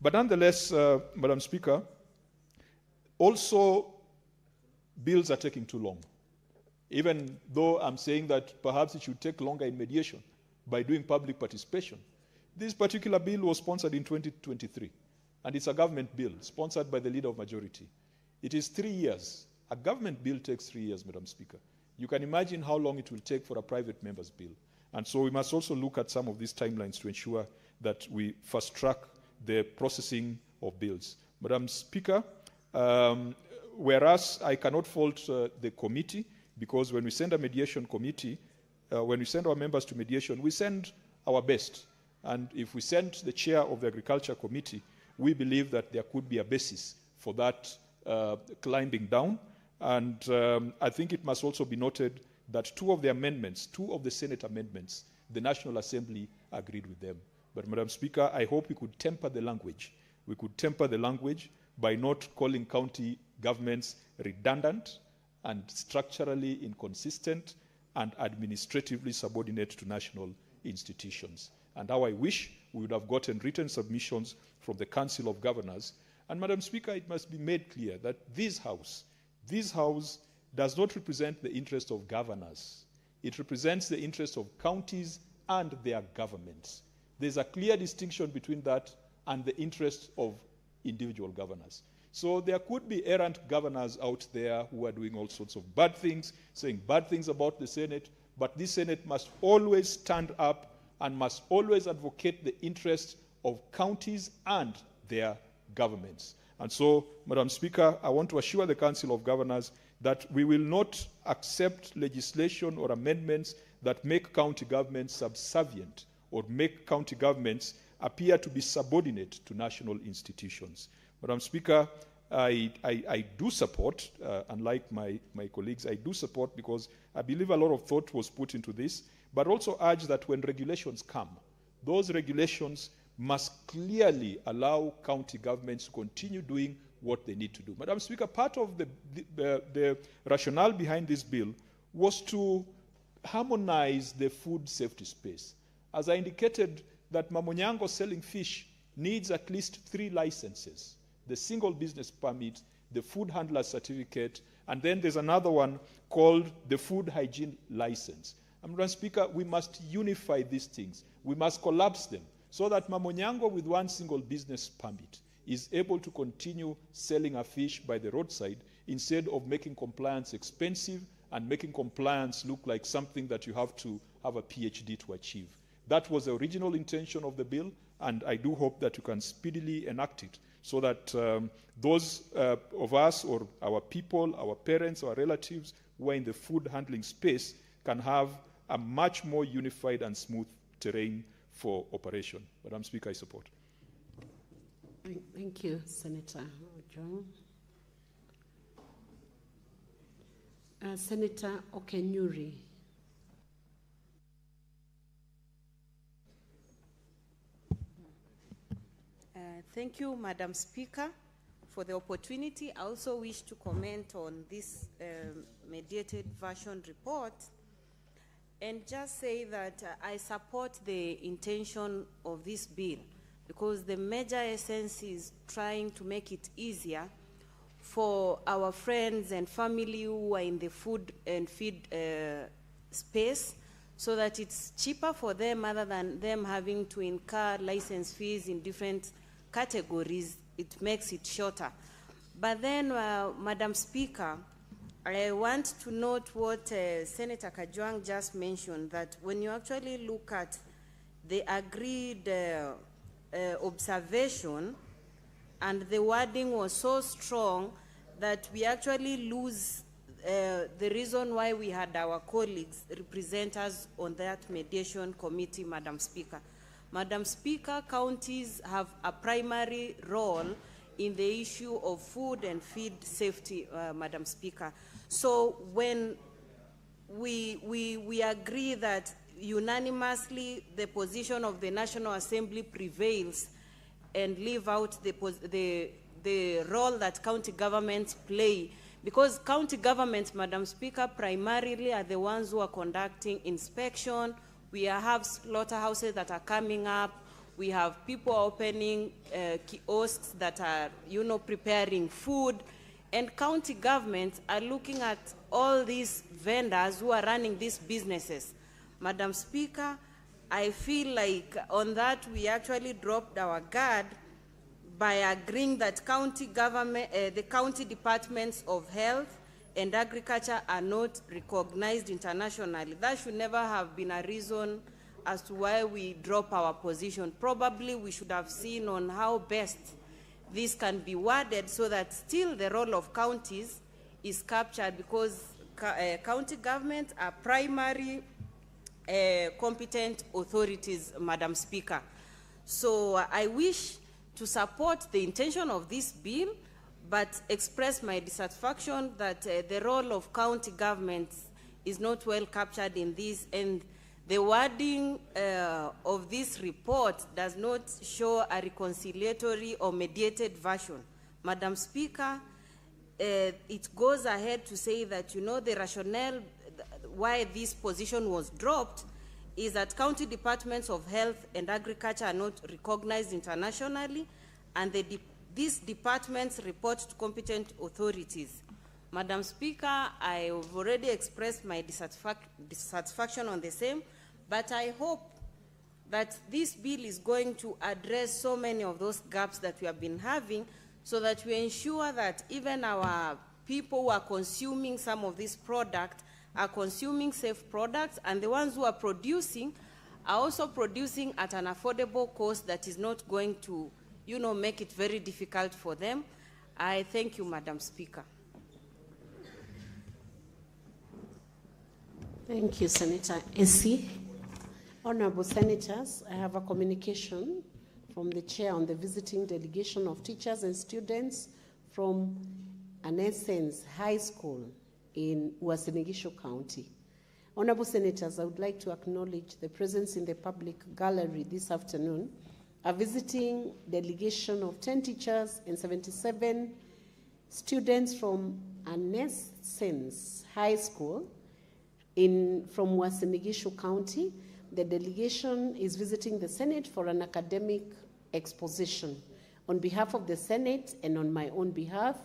But nonetheless, Madam Speaker, also bills are taking too long. Even though I'm saying that perhaps it should take longer in mediation by doing public participation. This particular bill was sponsored in 2023, and it's a government bill sponsored by the Leader of Majority. It is 3 years. A government bill takes 3 years, Madam Speaker. You can imagine how long it will take for a private member's bill. And so we must also look at some of these timelines to ensure that we fast-track the processing of bills. Madam Speaker, whereas I cannot fault the committee, because when we send a mediation committee, when we send our members to mediation, we send our best. And if we send the chair of the Agriculture Committee, we believe that there could be a basis for that climbing down. And I think it must also be noted that two of the Senate amendments, the National Assembly agreed with them. But Madam Speaker, I hope we could temper the language. We could temper the language by not calling county governments redundant and structurally inconsistent and administratively subordinate to national institutions. And how I wish we would have gotten written submissions from the Council of Governors. And Madam Speaker, it must be made clear that this House does not represent the interest of governors. It represents the interest of counties and their governments. There's a clear distinction between that and the interest of individual governors. So there could be errant governors out there who are doing all sorts of bad things, saying bad things about the Senate, but this Senate must always stand up and must always advocate the interests of counties and their governments. And so, Madam Speaker, I want to assure the Council of Governors that we will not accept legislation or amendments that make county governments subservient or make county governments appear to be subordinate to national institutions. Madam Speaker, I do support, unlike my colleagues, I do support because I believe a lot of thought was put into this, but also urge that when regulations come, those regulations must clearly allow county governments to continue doing what they need to do. Madam Speaker, part of the rationale behind this bill was to harmonize the food safety space. As I indicated, that Mamonyango selling fish needs at least 3 licenses: the single business permit, the food handler certificate, and then there's another one called the food hygiene license. Madam Speaker, we must unify these things. We must collapse them so that Mamonyango with 1 single business permit is able to continue selling a fish by the roadside instead of making compliance expensive and making compliance look like something that you have to have a PhD to achieve. That was the original intention of the bill, and I do hope that you can speedily enact it so that those of us or our people, our parents, our relatives who are in the food handling space can have a much more unified and smooth terrain for operation. Madam Speaker, I support. Thank you, Senator Ojo. Senator Okenyuri. Thank you, Madam Speaker, for the opportunity. I also wish to comment on this mediated version report and just say that I support the intention of this bill, because the major essence is trying to make it easier for our friends and family who are in the food and feed space, so that it's cheaper for them rather than them having to incur license fees in different categories. It makes it shorter. But then, Madam Speaker, I want to note what Senator Kajwang just mentioned, that when you actually look at the agreed observation, and the wording was so strong that we actually lose the reason why we had our colleagues represent us on that mediation committee, Madam Speaker. Madam Speaker, counties have a primary role in the issue of food and feed safety, Madam Speaker. So when we agree that unanimously the position of the National Assembly prevails and leave out the role that county governments play, because county governments, Madam Speaker, primarily are the ones who are conducting inspection. We have slaughterhouses that are coming up. We have people opening kiosks that are, preparing food. And county governments are looking at all these vendors who are running these businesses. Madam Speaker, I feel like on that we actually dropped our guard by agreeing that county government, the county departments of health and agriculture are not recognized internationally. That should never have been a reason as to why we drop our position. Probably we should have seen on how best this can be worded so that still the role of counties is captured, because county governments are primary competent authorities, Madam Speaker. So I wish to support the intention of this bill, but express my dissatisfaction that the role of county governments is not well captured in this, and the wording of this report does not show a reconciliatory or mediated version. Madam Speaker, it goes ahead to say that, the rationale why this position was dropped is that county departments of health and agriculture are not recognized internationally, and these departments report to competent authorities. Madam Speaker, I have already expressed my dissatisfaction on the same, but I hope that this bill is going to address so many of those gaps that we have been having, so that we ensure that even our people who are consuming some of these products are consuming safe products, and the ones who are producing are also producing at an affordable cost that is not going to, make it very difficult for them. I thank you, Madam Speaker. Thank you, Senator Esi. Honorable Senators, I have a communication from the Chair on the visiting delegation of teachers and students from Anesens High School in Uasin Gishu County. Honorable Senators, I would like to acknowledge the presence in the public gallery this afternoon, a visiting delegation of 10 teachers and 77 students from Anessens High School from Wasinigishu County. The delegation is visiting the Senate for an academic exposition. On behalf of the Senate and on my own behalf,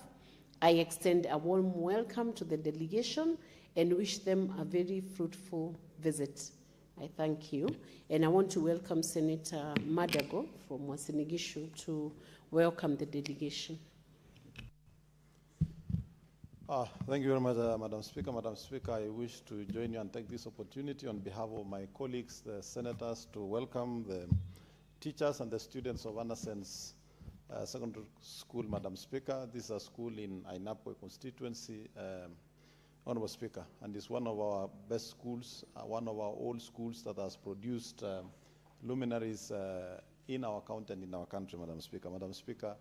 I extend a warm welcome to the delegation and wish them a very fruitful visit. I thank you. And I want to welcome Senator Madago from Wasinigishu to welcome the delegation. Thank you very much, Madam Speaker. Madam Speaker, I wish to join you and take this opportunity on behalf of my colleagues, the senators, to welcome the teachers and the students of Anessens Secondary School, Madam Speaker. This is a school in Ainapwe constituency, Honorable Speaker, and it's one of our best schools, one of our old schools that has produced luminaries in our county and in our country, Madam Speaker. Madam Speaker,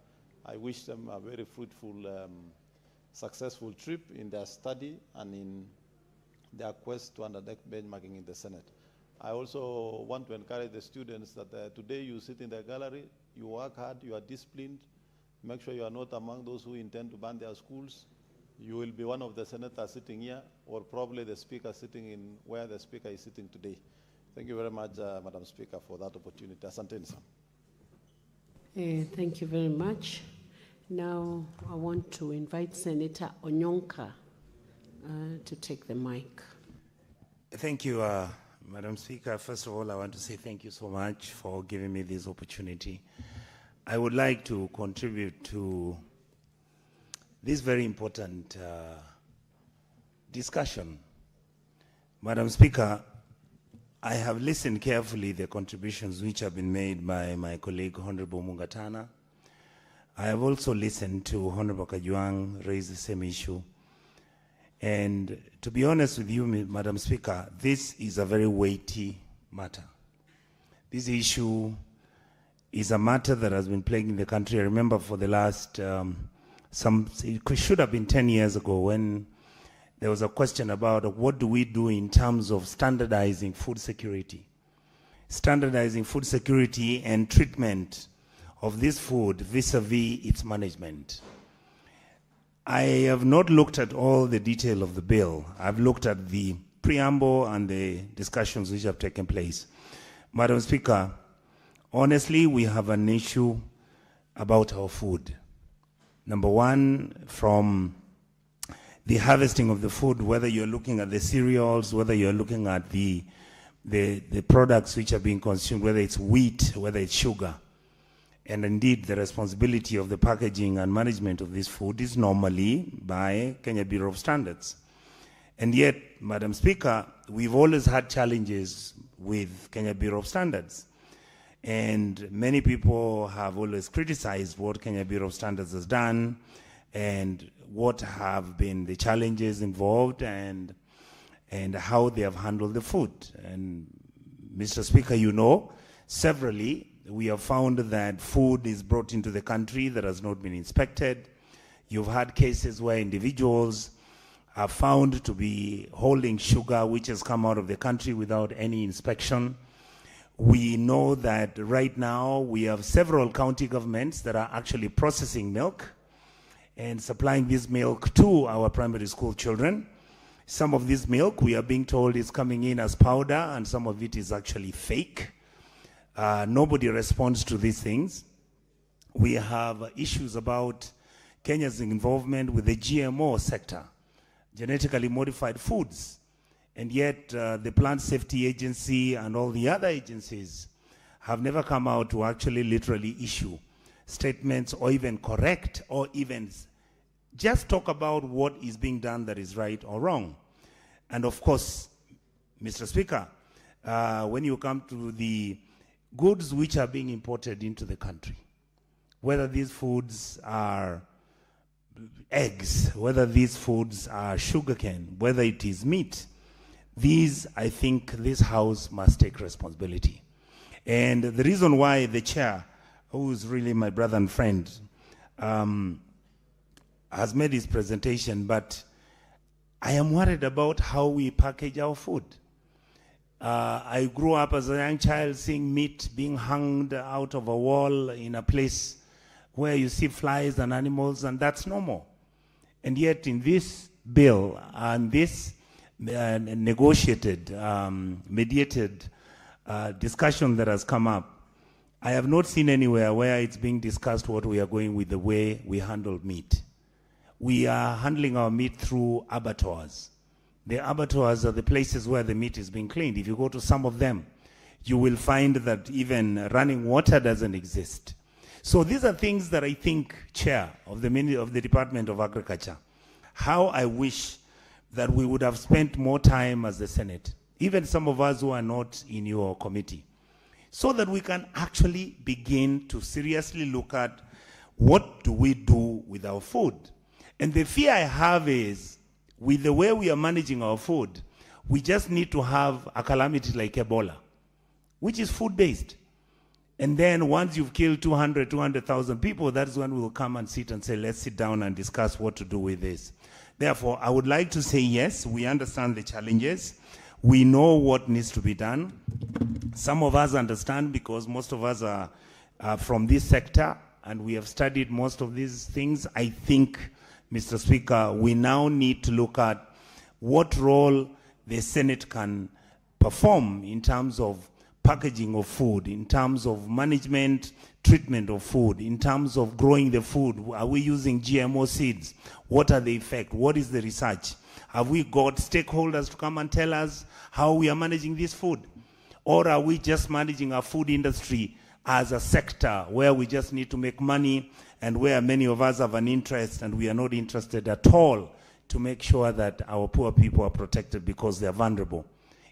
I wish them a very fruitful, successful trip in their study and in their quest to undertake benchmarking in the Senate. I also want to encourage the students that today you sit in the gallery, you work hard, you are disciplined, make sure you are not among those who intend to ban their schools. You will be one of the senators sitting here, or probably the speaker sitting in where the speaker is sitting today. Thank you very much, Madam Speaker, for that opportunity. Asante sana. Thank you very much. Now I want to invite Senator Onyonka to take the mic. Thank you, Madam Speaker. First of all, I want to say thank you so much for giving me this opportunity. I would like to contribute to this very important discussion. Madam Speaker, I have listened carefully the contributions which have been made by my colleague, Honorable Mungatana. I have also listened to Honorable Kajwang raise the same issue. And to be honest with you, Madam Speaker, this is a very weighty matter. This issue is a matter that has been plaguing the country. I remember for the last, it should have been 10 years ago when there was a question about what do we do in terms of standardizing food security. Standardizing food security and treatment of this food vis-a-vis its management. I have not looked at all the detail of the bill. I've looked at the preamble and the discussions which have taken place. Madam Speaker, honestly, we have an issue about our food. Number one, from the harvesting of the food, whether you're looking at the cereals, whether you're looking at the products which are being consumed, whether it's wheat, whether it's sugar. And indeed, the responsibility of the packaging and management of this food is normally by Kenya Bureau of Standards. And yet, Madam Speaker, we've always had challenges with Kenya Bureau of Standards. And many people have always criticized what Kenya Bureau of Standards has done and what have been the challenges involved and how they have handled the food. And Mr. Speaker, you know, severally, we have found that food is brought into the country that has not been inspected. You've had cases where individuals are found to be holding sugar which has come out of the country without any inspection. We know that right now we have several county governments that are actually processing milk and supplying this milk to our primary school children. Some of this milk, we are being told, is coming in as powder, and some of it is actually fake. Nobody responds to these things. We have issues about Kenya's involvement with the GMO sector, genetically modified foods. And yet the Plant Safety Agency and all the other agencies have never come out to actually literally issue statements or even correct or even just talk about what is being done that is right or wrong. And of course, Mr. Speaker, when you come to the goods which are being imported into the country, whether these foods are eggs, whether these foods are sugarcane, whether it is meat, these, I think, this House must take responsibility. And the reason why the chair, who is really my brother and friend, has made his presentation, but I am worried about how we package our food. I grew up as a young child seeing meat being hung out of a wall in a place where you see flies and animals, and that's normal. And yet in this bill and this negotiated, mediated discussion that has come up, I have not seen anywhere where it's being discussed what we are going with the way we handle meat. We are handling our meat through abattoirs. The abattoirs are the places where the meat is being cleaned. If you go to some of them, you will find that even running water doesn't exist. So these are things that I think, Chair of the Department of Agriculture, how I wish that we would have spent more time as the Senate, even some of us who are not in your committee, so that we can actually begin to seriously look at what do we do with our food. And the fear I have is, with the way we are managing our food, we just need to have a calamity like Ebola, which is food-based. And then once you've killed 200,000 people, that's when we will come and sit and say, let's sit down and discuss what to do with this. Therefore, I would like to say, yes, we understand the challenges. We know what needs to be done. Some of us understand because most of us are from this sector and we have studied most of these things. I think, Mr. Speaker, we now need to look at what role the Senate can perform in terms of packaging of food, in terms of management, treatment of food, in terms of growing the food. Are we using GMO seeds? What are the effects? What is the research? Have we got stakeholders to come and tell us how we are managing this food? Or are we just managing our food industry as a sector where we just need to make money and where many of us have an interest and we are not interested at all to make sure that our poor people are protected because they are vulnerable?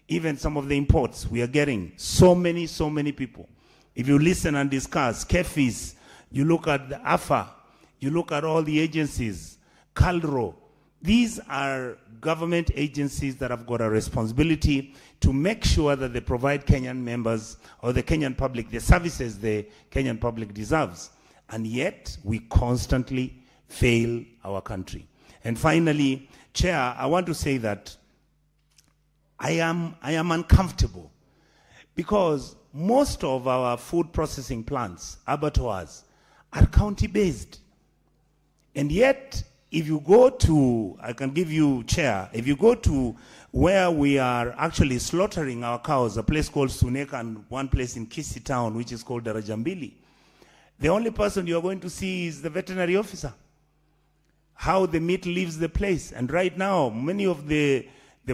Even some of the imports, we are getting so many people. If you listen and discuss, KEFIS, you look at the AFA, you look at all the agencies, CALRO, these are government agencies that have got a responsibility to make sure that they provide Kenyan members or the Kenyan public the services the Kenyan public deserves. And yet, we constantly fail our country. And finally, Chair, I want to say that I am uncomfortable because most of our food processing plants, abattoirs, are county-based. And yet, if you go to, I can give you, Chair, if you go to where we are actually slaughtering our cows, a place called Suneka and one place in Kisii town, which is called Darajambili, the only person you're going to see is the veterinary officer. How the meat leaves the place. And right now, many of the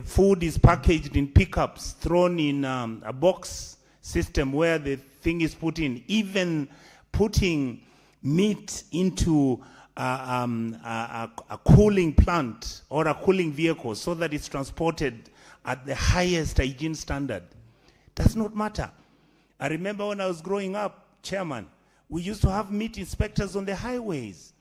food is packaged in pickups, thrown in a box system where the thing is put in. Even putting meat into a cooling plant or a cooling vehicle so that it's transported at the highest hygiene standard does not matter. I remember when I was growing up, Chairman, we used to have meat inspectors on the highways.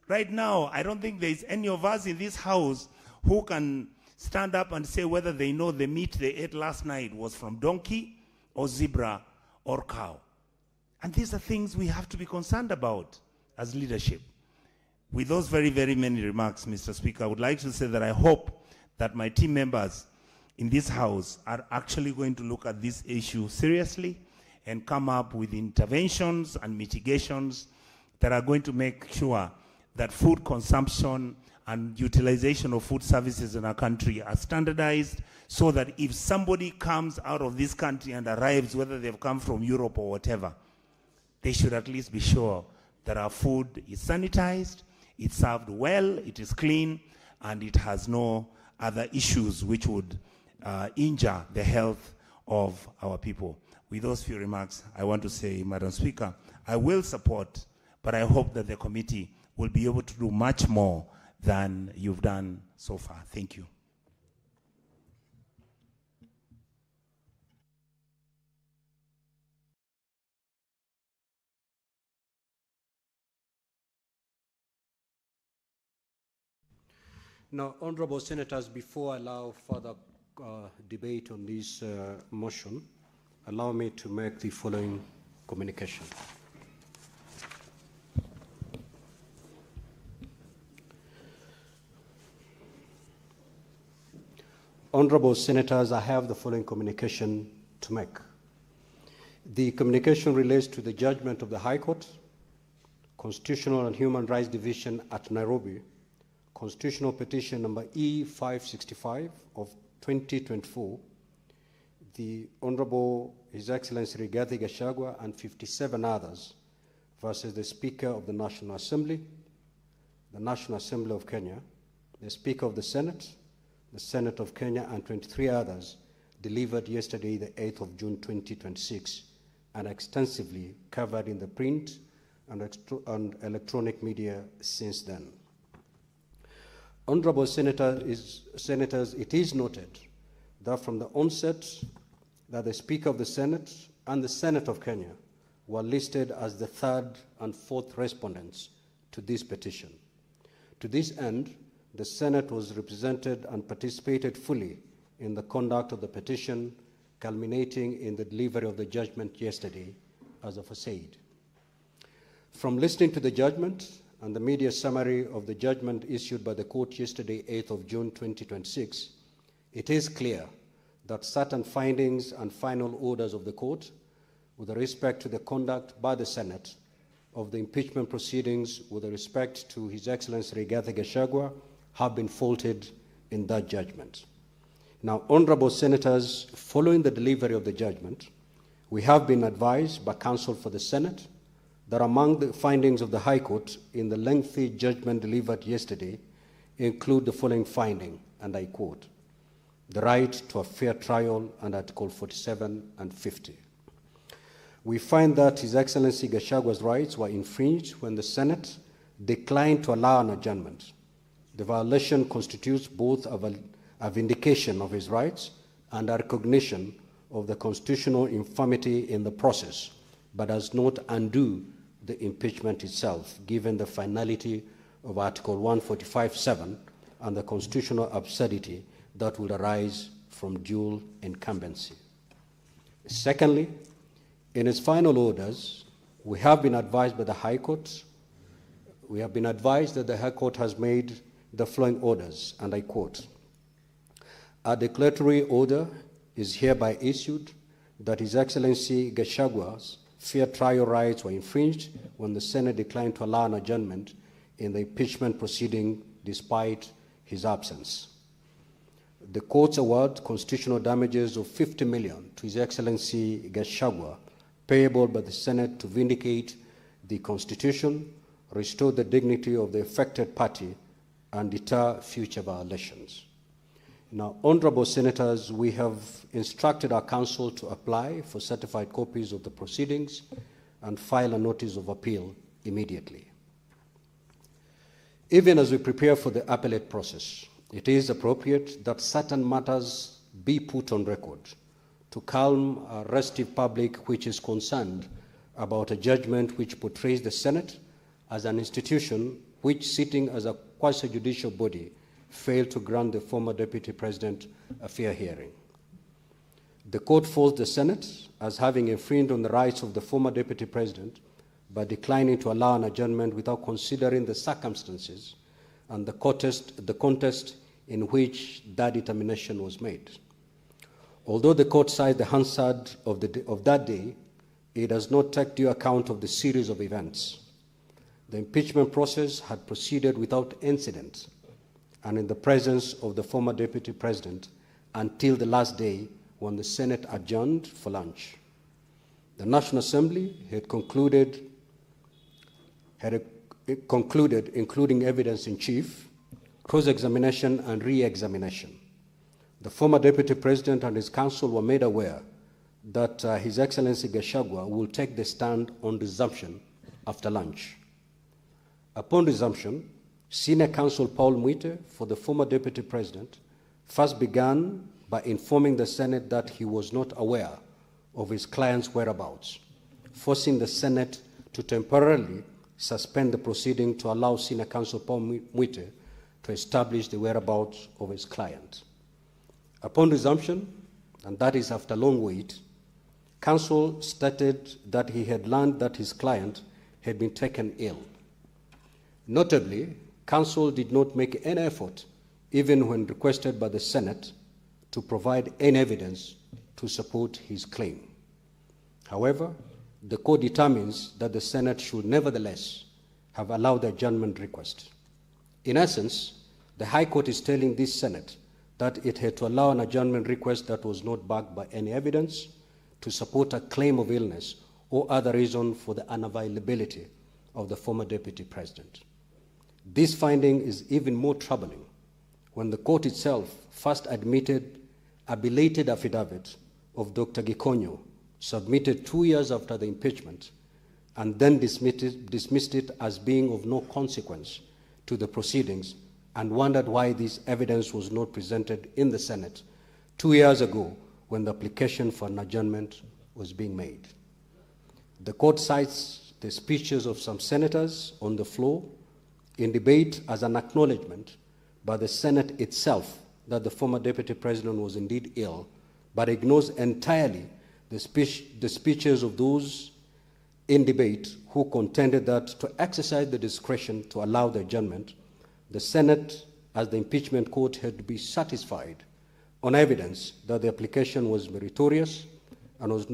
Right now, I don't think there is any of us in this house who can stand up and say whether they know the meat they ate last night was from donkey or zebra or cow. And these are things we have to be concerned about as leadership. With those very many remarks, Mr. Speaker, I would like to say that I hope that my team members in this House are actually going to look at this issue seriously and come up with interventions and mitigations that are going to make sure that food consumption and utilization of food services in our country are standardized so that if somebody comes out of this country and arrives, whether they've come from Europe or whatever, they should at least be sure that our food is sanitized, it's served well, it is clean, and it has no other issues which would injure the health of our people. With those few remarks, I want to say, Madam Speaker, I will support, but I hope that the committee will be able to do much more than you've done so far. Thank you. Now, honorable senators, before I allow further debate on this motion, allow me to make the following communication. Honorable Senators, I have the following communication to make. The communication relates to the judgment of the High Court, Constitutional and Human Rights Division at Nairobi, Constitutional Petition number E565 of 2024, the Honorable His Excellency Rigathi Gachagua and 57 others versus the Speaker of the National Assembly, the National Assembly of Kenya, the Speaker of the Senate of Kenya, and 23 others, delivered yesterday, the 8th of June 2026, and extensively covered in the print and electronic media since then. Honorable Senators, it is noted that from the onset that the Speaker of the Senate and the Senate of Kenya were listed as the third and fourth respondents to this petition. To this end, the Senate was represented and participated fully in the conduct of the petition, culminating in the delivery of the judgment yesterday, as aforesaid. From listening to the judgment and the media summary of the judgment issued by the court yesterday, 8th of June 2026, it is clear that certain findings and final orders of the court with respect to the conduct by the Senate of the impeachment proceedings with respect to His Excellency Rigathi Gachagua have been faulted in that judgment. Now, Honorable Senators, following the delivery of the judgment, we have been advised by counsel for the Senate that among the findings of the High Court in the lengthy judgment delivered yesterday include the following finding, and I quote, the right to a fair trial under Article 47 and 50. We find that His Excellency Gachagua's rights were infringed when the Senate declined to allow an adjournment. The violation constitutes both a vindication of his rights and a recognition of the constitutional infirmity in the process, but does not undo the impeachment itself, given the finality of Article 145(7) and the constitutional absurdity that would arise from dual incumbency. Secondly, in its final orders, we have been advised by the High Court, that the High Court has made the following orders, and I quote, a declaratory order is hereby issued that His Excellency Gachagua's fair trial rights were infringed when the Senate declined to allow an adjournment in the impeachment proceeding despite his absence. The court's award constitutional damages of 50 million to His Excellency Gachagua, payable by the Senate to vindicate the Constitution, restore the dignity of the affected party, and deter future violations. Now, Honorable Senators, we have instructed our counsel to apply for certified copies of the proceedings and file a notice of appeal immediately. Even as we prepare for the appellate process, it is appropriate that certain matters be put on record to calm a restive public which is concerned about a judgment which portrays the Senate as an institution which, sitting as a quasi-judicial body, failed to grant the former Deputy President a fair hearing. The court faults the Senate as having infringed on the rights of the former Deputy President by declining to allow an adjournment without considering the circumstances and the context in which that determination was made. Although the court cites the Hansard of that day, it does not take due account of the series of events. The impeachment process had proceeded without incident and in the presence of the former Deputy President until the last day when the Senate adjourned for lunch. The National Assembly had concluded, including evidence in chief, cross-examination and re-examination. The former Deputy President and his counsel were made aware that His Excellency Gachagua will take the stand on resumption after lunch. Upon resumption, Senior Counsel Paul Mwite for the former Deputy President first began by informing the Senate that he was not aware of his client's whereabouts, forcing the Senate to temporarily suspend the proceeding to allow Senior Counsel Paul Mwite to establish the whereabouts of his client. Upon resumption, and that is after long wait, counsel stated that he had learned that his client had been taken ill. Notably, counsel did not make any effort, even when requested by the Senate, to provide any evidence to support his claim. However, the court determines that the Senate should nevertheless have allowed the adjournment request. In essence, the High Court is telling this Senate that it had to allow an adjournment request that was not backed by any evidence to support a claim of illness or other reason for the unavailability of the former Deputy President. This finding is even more troubling when the court itself first admitted a belated affidavit of Dr. Gikonyo, submitted 2 years after the impeachment, and then dismissed it as being of no consequence to the proceedings, and wondered why this evidence was not presented in the Senate 2 years ago when the application for an adjournment was being made. The court cites the speeches of some senators on the floor in debate as an acknowledgement by the Senate itself that the former Deputy President was indeed ill, but ignores entirely the speeches of those in debate who contended that to exercise the discretion to allow the adjournment, the Senate, as the impeachment court, had to be satisfied on evidence that the application was meritorious and was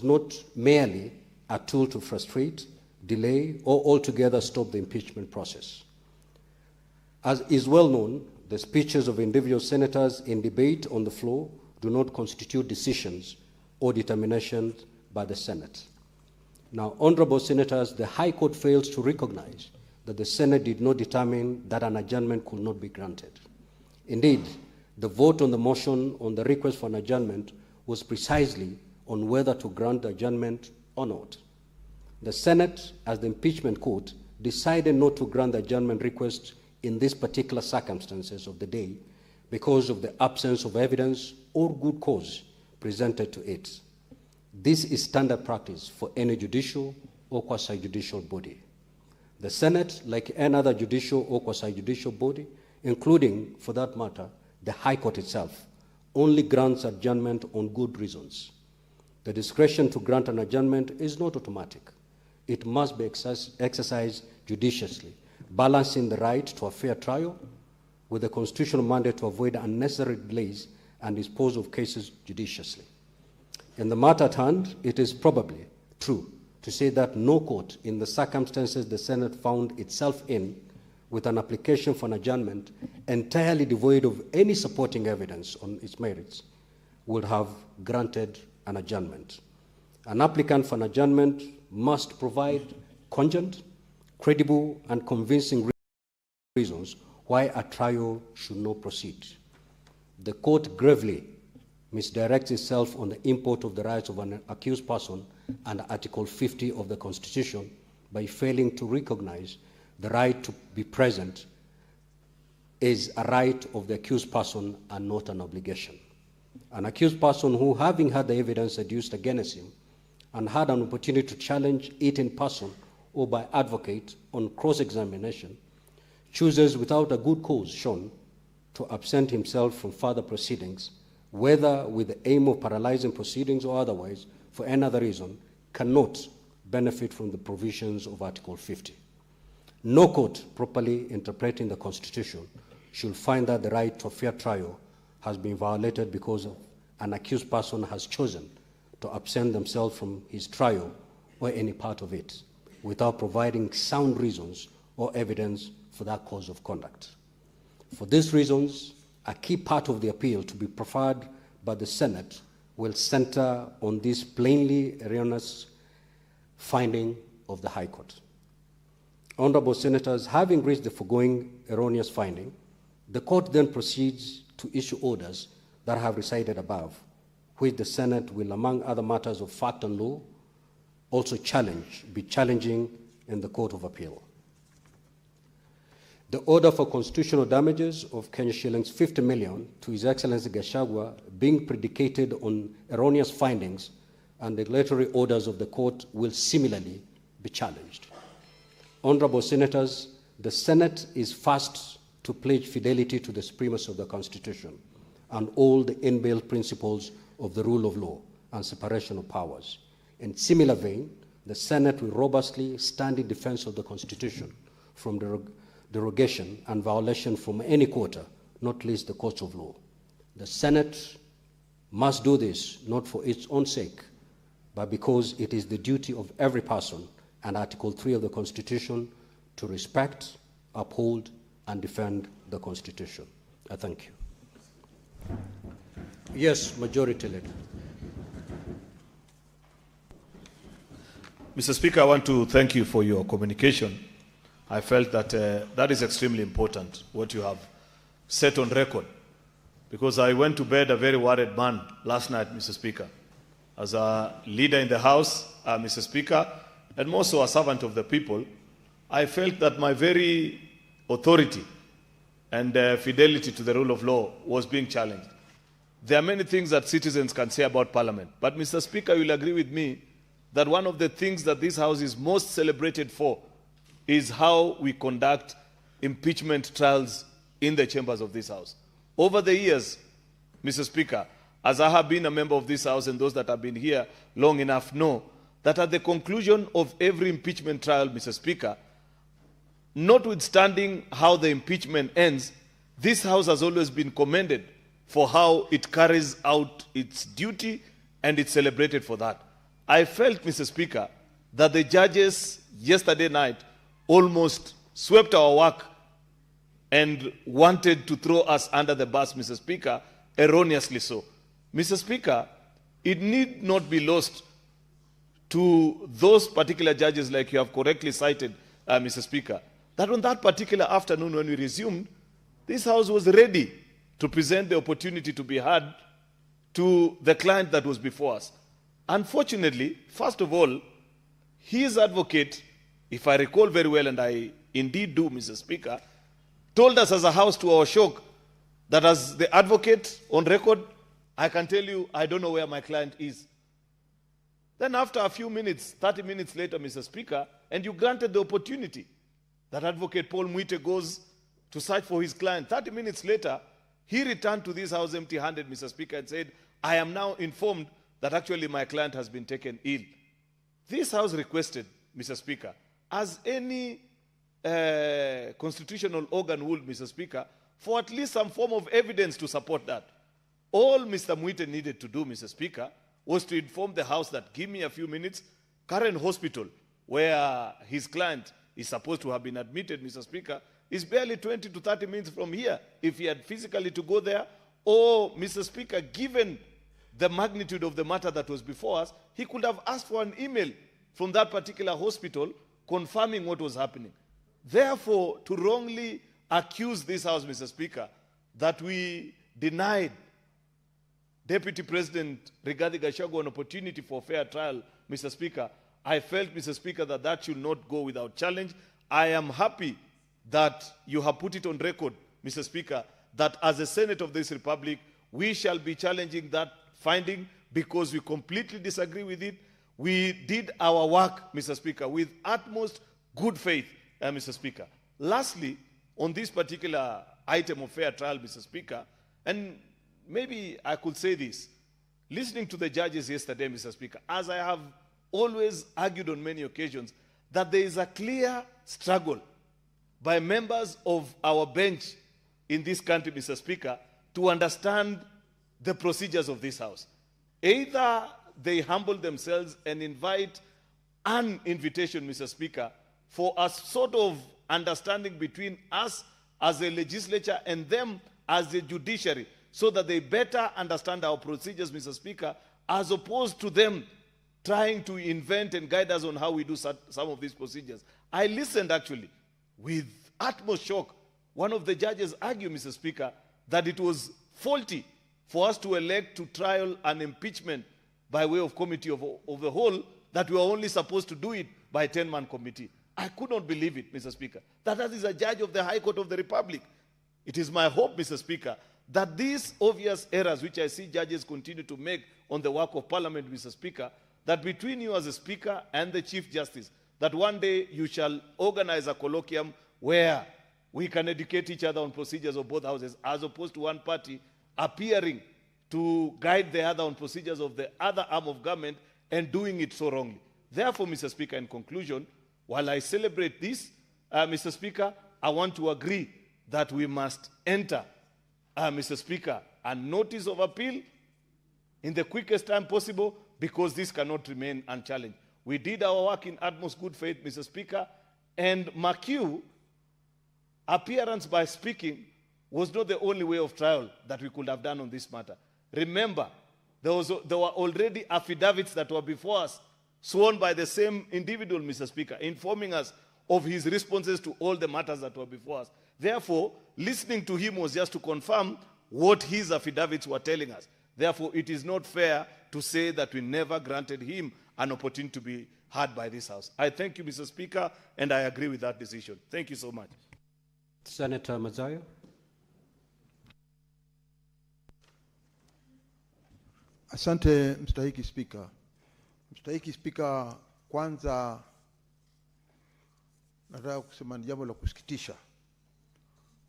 not merely a tool to frustrate, delay, or altogether stop the impeachment process. As is well known, the speeches of individual senators in debate on the floor do not constitute decisions or determinations by the Senate. Now, honorable senators, the High Court fails to recognize that the Senate did not determine that an adjournment could not be granted. Indeed, the vote on the motion on the request for an adjournment was precisely on whether to grant the adjournment or not. The Senate, as the impeachment court, decided not to grant the adjournment request in these particular circumstances of the day because of the absence of evidence or good cause presented to it. This is standard practice for any judicial or quasi-judicial body. The Senate, like any other judicial or quasi-judicial body, including, for that matter, the High Court itself, only grants adjournment on good reasons. The discretion to grant an adjournment is not automatic. It must be exercised judiciously, balancing the right to a fair trial with the constitutional mandate to avoid unnecessary delays and dispose of cases judiciously. In the matter at hand, it is probably true to say that no court, in the circumstances the Senate found itself in, with an application for an adjournment entirely devoid of any supporting evidence on its merits, would have granted an adjournment. An applicant for an adjournment must provide cogent, credible, and convincing reasons why a trial should not proceed. The court gravely misdirects itself on the import of the rights of an accused person under Article 50 of the Constitution by failing to recognize the right to be present is a right of the accused person and not an obligation. An accused person who, having had the evidence adduced against him and had an opportunity to challenge it in person or by advocate on cross-examination, chooses without a good cause shown to absent himself from further proceedings, whether with the aim of paralyzing proceedings or otherwise, for any other reason, cannot benefit from the provisions of Article 50. No court properly interpreting the Constitution should find that the right to a fair trial has been violated because an accused person has chosen to absent themselves from his trial or any part of it without providing sound reasons or evidence for that course of conduct. For these reasons, a key part of the appeal to be preferred by the Senate will center on this plainly erroneous finding of the High Court. Honorable Senators, having reached the foregoing erroneous finding, the Court then proceeds to issue orders that I have recited above, which the Senate will, among other matters of fact and law, also be challenging in the Court of Appeal. The order for constitutional damages of Kenya shillings 50 million to His Excellency Gachagua being predicated on erroneous findings and regulatory orders of the court will similarly be challenged. Honorable Senators, the Senate is first to pledge fidelity to the supremacy of the Constitution and all the inbuilt principles of the rule of law and separation of powers. In similar vein, the Senate will robustly stand in defense of the Constitution from derogation and violation from any quarter, not least the courts of law. The Senate must do this, not for its own sake, but because it is the duty of every person, and Article 3 of the Constitution, to respect, uphold, and defend the Constitution. I thank you. Yes, Majority Leader. Mr. Speaker, I want to thank you for your communication. I felt that that is extremely important, what you have set on record. Because I went to bed a very worried man last night, Mr. Speaker. As a leader in the House, Mr. Speaker, and more so a servant of the people, I felt that my very authority and fidelity to the rule of law was being challenged. There are many things that citizens can say about Parliament, but Mr. Speaker, you will agree with me that one of the things that this House is most celebrated for is how we conduct impeachment trials in the chambers of this House. Over the years, Mr. Speaker, as I have been a member of this House, and those that have been here long enough know that at the conclusion of every impeachment trial, Mr. Speaker, notwithstanding how the impeachment ends, this House has always been commended for how it carries out its duty, and it's celebrated for that. I felt, Mr. Speaker, that the judges yesterday night almost swept our work and wanted to throw us under the bus, Mr. Speaker, erroneously so. Mr. Speaker, it need not be lost to those particular judges, like you have correctly cited, Mr. Speaker, that on that particular afternoon when we resumed, this House was ready to present the opportunity to be heard to the client that was before us. Unfortunately, first of all, his advocate, if I recall very well, and I indeed do, Mr. Speaker, told us as a House to our shock that as the advocate on record, I can tell you I don't know where my client is. Then after a few minutes, 30 minutes later, Mr. Speaker, and you granted the opportunity that Advocate Paul Mwite goes to search for his client. 30 minutes later, he returned to this House empty-handed, Mr. Speaker, and said, I am now informed that actually my client has been taken ill. This House requested, Mr. Speaker, as any constitutional organ would, Mr. Speaker, for at least some form of evidence to support that. All Mr. Mwite needed to do, Mr. Speaker, was to inform the House that, give me a few minutes, Karen Hospital, where his client is supposed to have been admitted, Mr. Speaker, is barely 20 to 30 minutes from here, if he had physically to go there, or, Mr. Speaker, given the magnitude of the matter that was before us, he could have asked for an email from that particular hospital confirming what was happening. Therefore, to wrongly accuse this House, Mr. Speaker, that we denied Deputy President Rigathi Gachagua an opportunity for fair trial, Mr. Speaker, I felt, Mr. Speaker, that that should not go without challenge. I am happy that you have put it on record, Mr. Speaker, that as a Senate of this Republic, we shall be challenging that finding because we completely disagree with it. We did our work, Mr. Speaker, with utmost good faith, Mr. Speaker. Lastly, on this particular item of fair trial, Mr. Speaker, and maybe I could say this, listening to the judges yesterday, Mr. Speaker, as I have always argued on many occasions, that there is a clear struggle by members of our bench in this country, Mr. Speaker, to understand the procedures of this House. Either they humble themselves and invite an invitation, Mr. Speaker, for a sort of understanding between us as a legislature and them as the judiciary, so that they better understand our procedures, Mr. Speaker, as opposed to them trying to invent and guide us on how we do some of these procedures. I listened actually with utmost shock. One of the judges argued, Mr. Speaker, that it was faulty for us to elect to trial an impeachment by way of committee of the whole, that we are only supposed to do it by a 10-man committee. I could not believe it, Mr. Speaker, that is a judge of the High Court of the Republic. It is my hope, Mr. Speaker, that these obvious errors which I see judges continue to make on the work of Parliament, Mr. Speaker, that between you as a Speaker and the Chief Justice, that one day you shall organize a colloquium where we can educate each other on procedures of both houses, as opposed to one party appearing to guide the other on procedures of the other arm of government and doing it so wrongly. Therefore, Mr. Speaker, in conclusion, while I celebrate this, Mr. Speaker, I want to agree that we must enter, Mr. Speaker, a notice of appeal in the quickest time possible, because this cannot remain unchallenged. We did our work in utmost good faith, Mr. Speaker, and McHugh appearance by speaking was not the only way of trial that we could have done on this matter. Remember, there were already affidavits that were before us, sworn by the same individual, Mr. Speaker, informing us of his responses to all the matters that were before us. Therefore, listening to him was just to confirm what his affidavits were telling us. Therefore, it is not fair to say that we never granted him an opportunity to be heard by this House. I thank you, Mr. Speaker, and I agree with that decision. Thank you so much. Senator Mazayo. Asante Mstahiki Spika. Mstahiki Spika, kwanza nataka kusema ni jambo la kusikitisha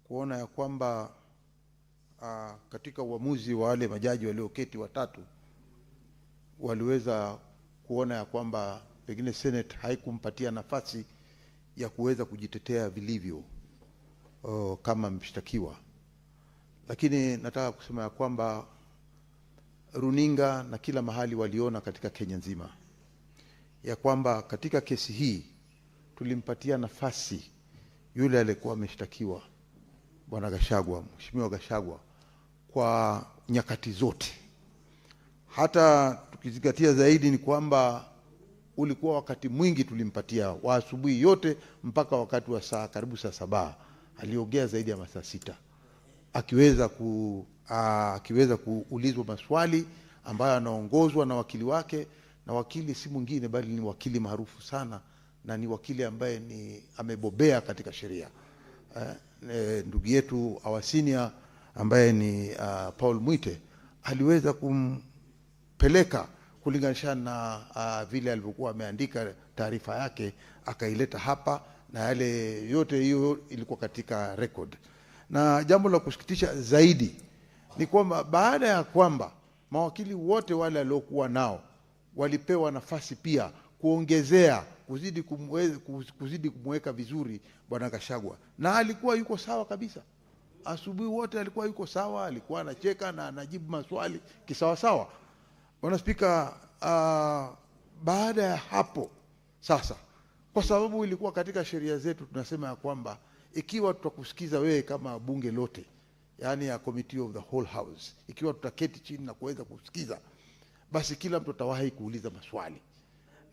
kuona ya kwamba katika uamuzi wa wale majaji walioketi watatu waliweza kuona ya kwamba pengine Senate haikumpatia nafasi ya kuweza kujitetea vilivyo kama mshtakiwa. Lakini nataka kusema ya kwamba runinga na kila mahali waliona katika Kenya nzima ya kwamba katika kesi hii tulimpatia nafasi yule aliyekuwa ameshtakiwa, Bwana Gachagua, Mheshimiwa Gachagua, kwa nyakati zote. Hata tukizingatia zaidi ni kwamba ulikuwa wakati mwingi tulimpatia, wa asubuhi yote mpaka wakati wa karibu saa 7. Aliongea zaidi ya masaa 6 akiweza kuulizwa maswali ambayo anaongozwa na wakili wake, na wakili si mwingine bali ni wakili maarufu sana, na ni wakili ambaye amebobea katika sheria. Ndugu yetu Awasinia ambaye ni Paul Mwite aliweza kumpeleka kulinganisha na vile alivyokuwa ameandika taarifa yake, akaileta hapa, na yale yote hiyo ilikuwa katika record. Na jambo la kusikitisha zaidi ni kwamba baada ya kwamba mawakili wote wale waliokuwa nao walipewa nafasi pia kuongezea kuzidi kumweka vizuri Bwana Gachagua, na alikuwa yuko sawa kabisa. Asubuhi wote alikuwa yuko sawa, alikuwa anacheka na anajibu maswali kisawa sawa. Bwana Spika, baada ya hapo sasa, kwa sababu ilikuwa katika sheria zetu tunasema ya kwamba ikiwa tutakusikiza wewe kama bunge lote, yani ya committee of the whole house, ikiwa tutaketi chini na kuweza kusikiza, basi kila mtu atawahi kuuliza maswali.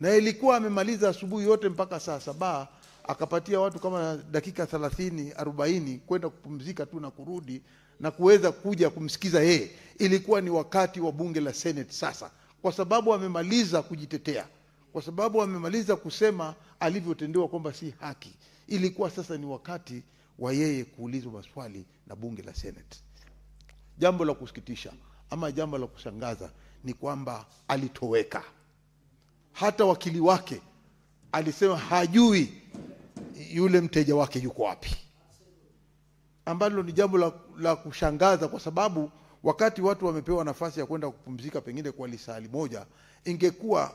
Na ilikuwa amemaliza asubuhi yote mpaka saa 7, akapatia watu kama dakika 30-40 kwenda kupumzika tu na kurudi na kuweza kuja kumsikiza yeye. Ilikuwa ni wakati wa bunge la Senate sasa, kwa sababu amemaliza kujitetea, kwa sababu amemaliza kusema alivyotendewa kwamba si haki. Ilikuwa sasa ni wakati wa yeye kuulizwa maswali na bunge la Senate. Jambo la kusikitisha ama jambo la kushangaza ni kwamba alitoweka. Hata wakili wake alisema hajui yule mteja wake yuko wapi, ambalo ni jambo la kushangaza, kwa sababu wakati watu wamepewa nafasi ya kwenda kupumzika pengine kwa lisali moja, ingekuwa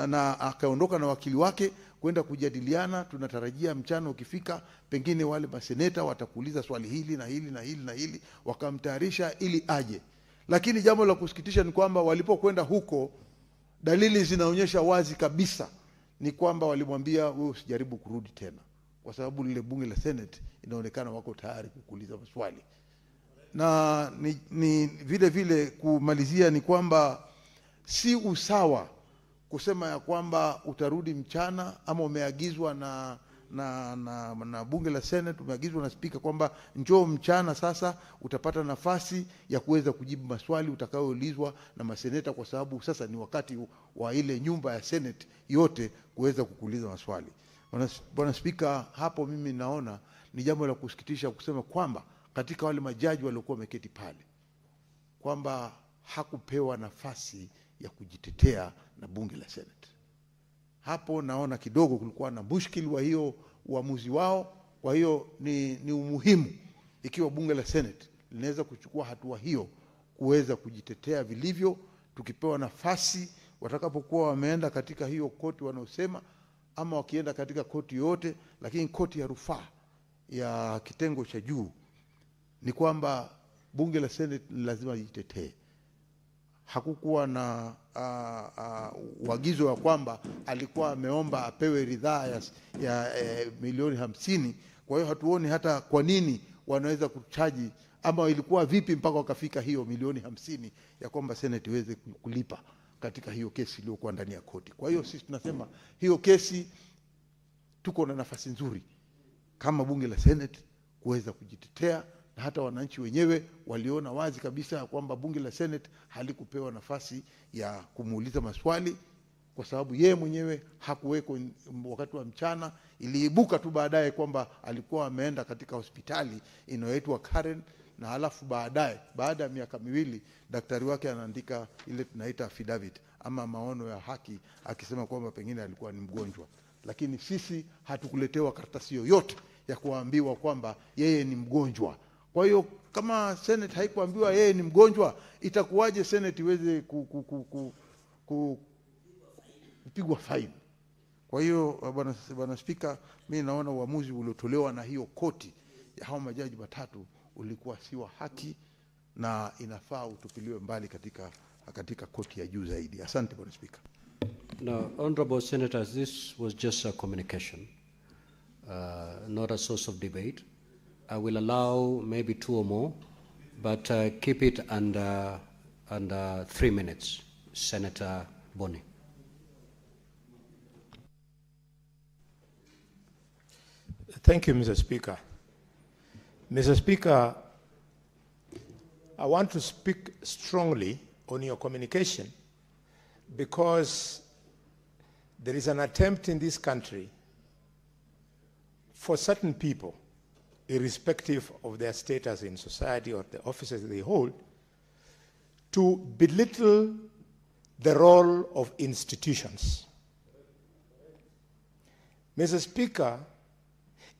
na akaondoka na wakili wake kwenda kujadiliana. Tunatarajia mchana ukifika pengine wale maseneta watakuuliza swali hili na hili na hili na hili, wakamtayarisha ili aje. Lakini jambo la kusikitisha ni kwamba walipokwenda huko, dalili zinaonyesha wazi kabisa ni kwamba walimwambia wewe usijaribu kurudi tena, kwa sababu lile bunge la Senate inaonekana wako tayari kukuuliza maswali. Na ni vile vile kumalizia ni kwamba si usawa kusema ya kwamba utarudi mchana, ama umeagizwa na bunge la Senate, umeagizwa na spika kwamba njoo mchana sasa utapata nafasi ya kuweza kujibu maswali utakayoulizwa na maseneta, kwa sababu sasa ni wakati wa ile nyumba ya Senate yote kuweza kukuuliza maswali. Bwana Spika, hapo mimi naona ni jambo la kusikitisha kusema kwamba katika wale majaji waliokuwa wameketi pale kwamba hakupewa nafasi ya kujitetea na bunge la Senate. Hapo naona kidogo kulikuwa na mushkili wa hiyo uamuzi wao. Kwa hiyo ni umuhimu ikiwa bunge la Senate linaweza kuchukua hatua hiyo kuweza kujitetea vilivyo, tukipewa nafasi watakapokuwa wameenda katika hiyo koti wanaosema, ama wakienda katika koti yote. Lakini koti ya rufaa ya kitengo cha juu ni kwamba bunge la Senate lazima litetee. Hakukuwa na uagizo wa kwamba alikuwa ameomba apewe ridhaa ya milioni 50. Kwa hiyo hatuoni hata kwa nini wanaweza kuchaji, ama ilikuwa vipi mpaka wakafika hiyo milioni 50 ya kwamba Senate iweze kulipa katika hiyo kesi iliyokuwa ndani ya koti. Kwa hiyo sisi tunasema hiyo kesi tuko na nafasi nzuri kama bunge la Senate kuweza kujitetea, na hata wananchi wenyewe waliona wazi kabisa ya kwamba bunge la Senate halikupewa nafasi ya kumuuliza maswali kwa sababu yeye mwenyewe hakuweko wakati wa mchana. Iliibuka tu baadaye kwamba alikuwa ameenda katika hospitali inayoitwa Karen, na halafu baadaye, baada ya miaka 2, daktari wake anaandika ile tunaita affidavit ama maono ya haki akisema kwamba pengine alikuwa ni mgonjwa. Lakini sisi hatukuletewa karatasi yoyote ya kuambiwa kwamba yeye ni mgonjwa. Kwa hiyo kama Senate haikuambiwa yeye ni mgonjwa, itakuwaje Senate iweze kupigwa faini? Kwa hiyo bwana Spika, mimi naona uamuzi uliotolewa na hiyo koti ya hao majaji watatu ulikuwa si wa haki na inafaa utupiliwe mbali katika koti ya juu zaidi. Asante bwana Spika. Now, honorable senators, this was just a communication, not a source of debate. I will allow maybe 2 or more, but keep it under 3 minutes. Senator Boni. Thank you, Mr. Speaker. Mr. Speaker, I want to speak strongly on your communication because there is an attempt in this country for certain people, irrespective of their status in society or the offices they hold, to belittle the role of institutions. Mr. Speaker,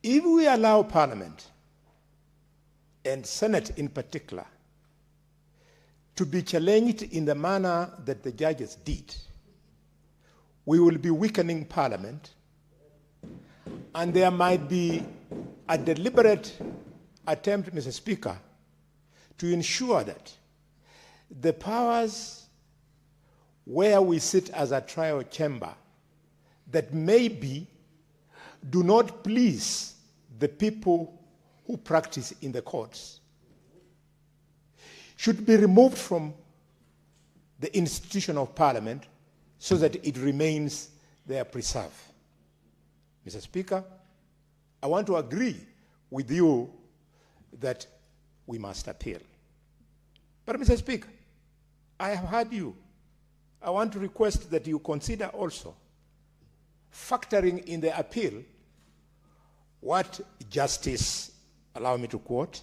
if we allow Parliament, and Senate in particular, to be challenged in the manner that the judges did, we will be weakening Parliament, and there might be a deliberate attempt, Mr. Speaker, to ensure that the powers where we sit as a trial chamber that maybe do not please the people who practice in the courts should be removed from the institution of Parliament so that it remains there preserved. Mr. Speaker, I want to agree with you that we must appeal. But Mr. Speaker, I have heard you. I want to request that you consider also factoring in the appeal what Justice, allow me to quote,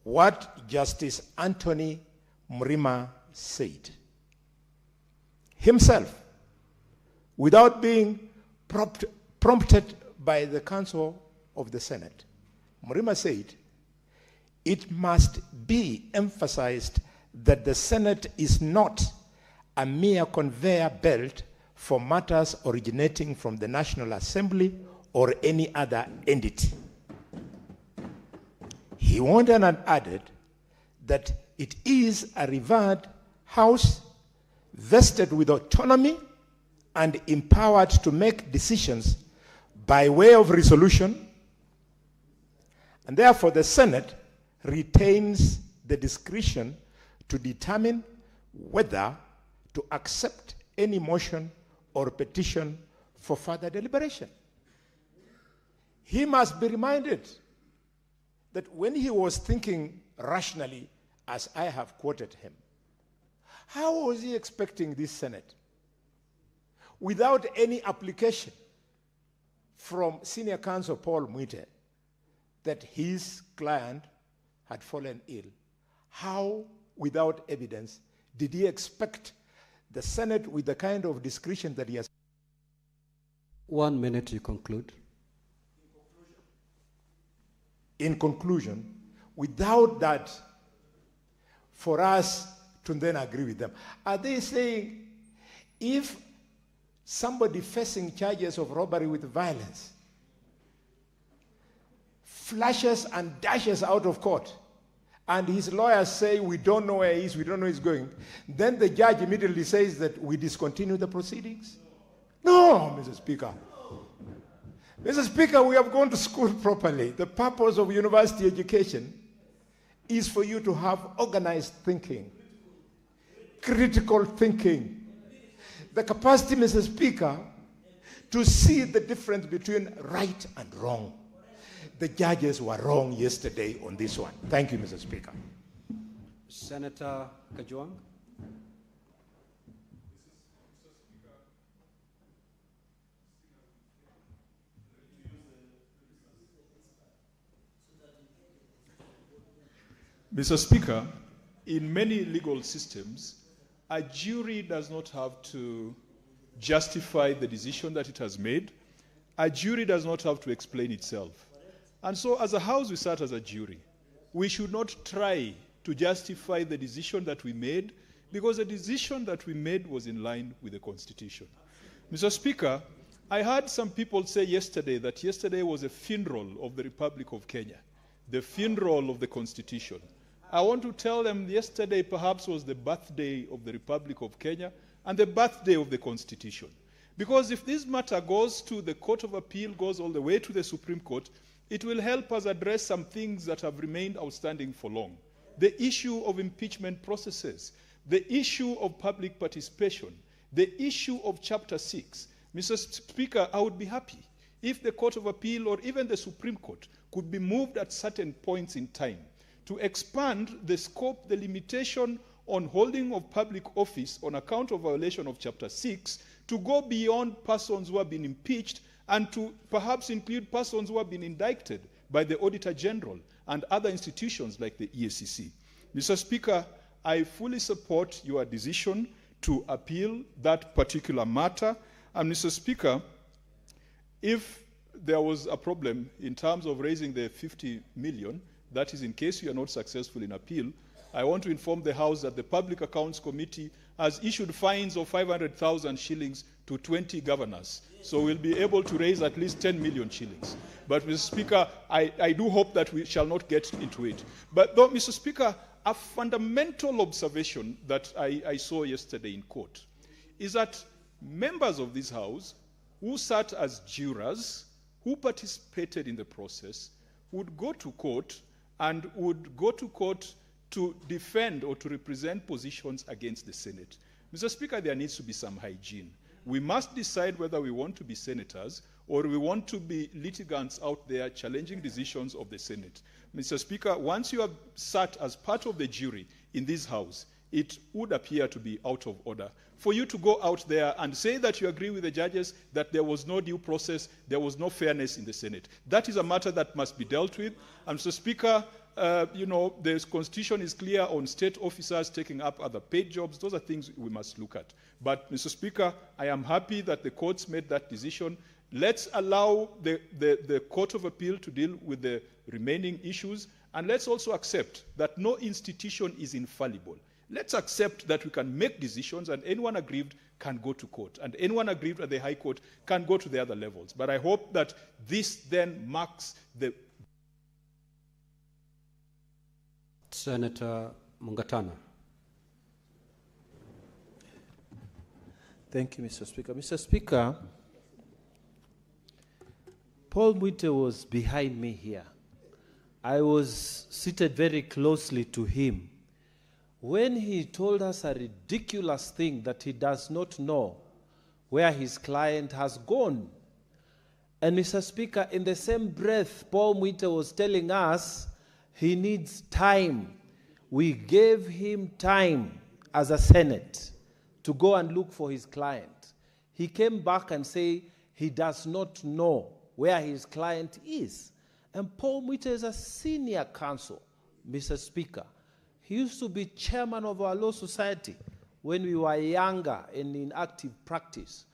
what Justice Anthony Mrima said. Himself, without being prompted by the Council of the Senate, Mrima said, it must be emphasized that the Senate is not a mere conveyor belt for matters originating from the National Assembly or any other entity. He went on and added that it is a revered house vested with autonomy and empowered to make decisions by way of resolution, and therefore the Senate retains the discretion to determine whether to accept any motion or petition for further deliberation. He must be reminded that when he was thinking rationally, as I have quoted him, how was he expecting this Senate without any application from Senior Counsel Paul Mwite that his client had fallen ill? How, without evidence, did he expect the Senate with the kind of discretion that he has? 1 minute to conclude. In conclusion, without that, for us to then agree with them, are they saying if somebody facing charges of robbery with violence flashes and dashes out of court, and his lawyers say, we don't know where he is, we don't know where he's going, then the judge immediately says that we discontinue the proceedings? No, Mr. Speaker. Mr. Speaker, we have gone to school properly. The purpose of university education is for you to have organized thinking, critical thinking, the capacity, Mr. Speaker, to see the difference between right and wrong. The judges were wrong yesterday on this one. Thank you, Mr. Speaker. Senator Kajwang. Mr. Speaker, in many legal systems, a jury does not have to justify the decision that it has made. A jury does not have to explain itself. And so as a House, we sat as a jury. We should not try to justify the decision that we made, because the decision that we made was in line with the Constitution. Mr. Speaker, I heard some people say yesterday that yesterday was a funeral of the Republic of Kenya, the funeral of the Constitution. I want to tell them yesterday perhaps was the birthday of the Republic of Kenya and the birthday of the Constitution. Because if this matter goes to the Court of Appeal, goes all the way to the Supreme Court, it will help us address some things that have remained outstanding for long. The issue of impeachment processes, the issue of public participation, the issue of Chapter 6. Mr. Speaker, I would be happy if the Court of Appeal or even the Supreme Court could be moved at certain points in time to expand the scope, the limitation on holding of public office on account of violation of Chapter 6 to go beyond persons who have been impeached and to perhaps include persons who have been indicted by the Auditor General and other institutions like the EACC. Mr. Speaker, I fully support your decision to appeal that particular matter. And Mr. Speaker, if there was a problem in terms of raising the 50 million, that is in case you are not successful in appeal, I want to inform the House that the Public Accounts Committee has issued fines of 500,000 shillings to 20 governors. So we'll be able to raise at least 10 million shillings. But, Mr. Speaker, I do hope that we shall not get into it. But, though, Mr. Speaker, a fundamental observation that I saw yesterday in court is that members of this House who sat as jurors, who participated in the process, would go to court and would go to court to defend or to represent positions against the Senate. Mr. Speaker, there needs to be some hygiene. We must decide whether we want to be senators or we want to be litigants out there challenging decisions of the Senate. Mr. Speaker, once you have sat as part of the jury in this House, it would appear to be out of order for you to go out there and say that you agree with the judges, that there was no due process, there was no fairness in the Senate. That is a matter that must be dealt with. And Mr. Speaker, the Constitution is clear on state officers taking up other paid jobs. Those are things we must look at. But, Mr. Speaker, I am happy that the courts made that decision. Let's allow the Court of Appeal to deal with the remaining issues, and let's also accept that no institution is infallible. Let's accept that we can make decisions and anyone aggrieved can go to court, and anyone aggrieved at the High Court can go to the other levels. But I hope that this then marks the... Senator Mungatana. Thank you, Mr. Speaker. Mr. Speaker, Paul Mwite was behind me here. I was seated very closely to him when he told us a ridiculous thing that he does not know where his client has gone. And Mr. Speaker, in the same breath, Paul Mwite was telling us he needs time. We gave him time as a Senate to go and look for his client. He came back and said he does not know where his client is. And Paul Mwite is a senior counsel, Mr. Speaker. He used to be chairman of our law society when we were younger and in active practice.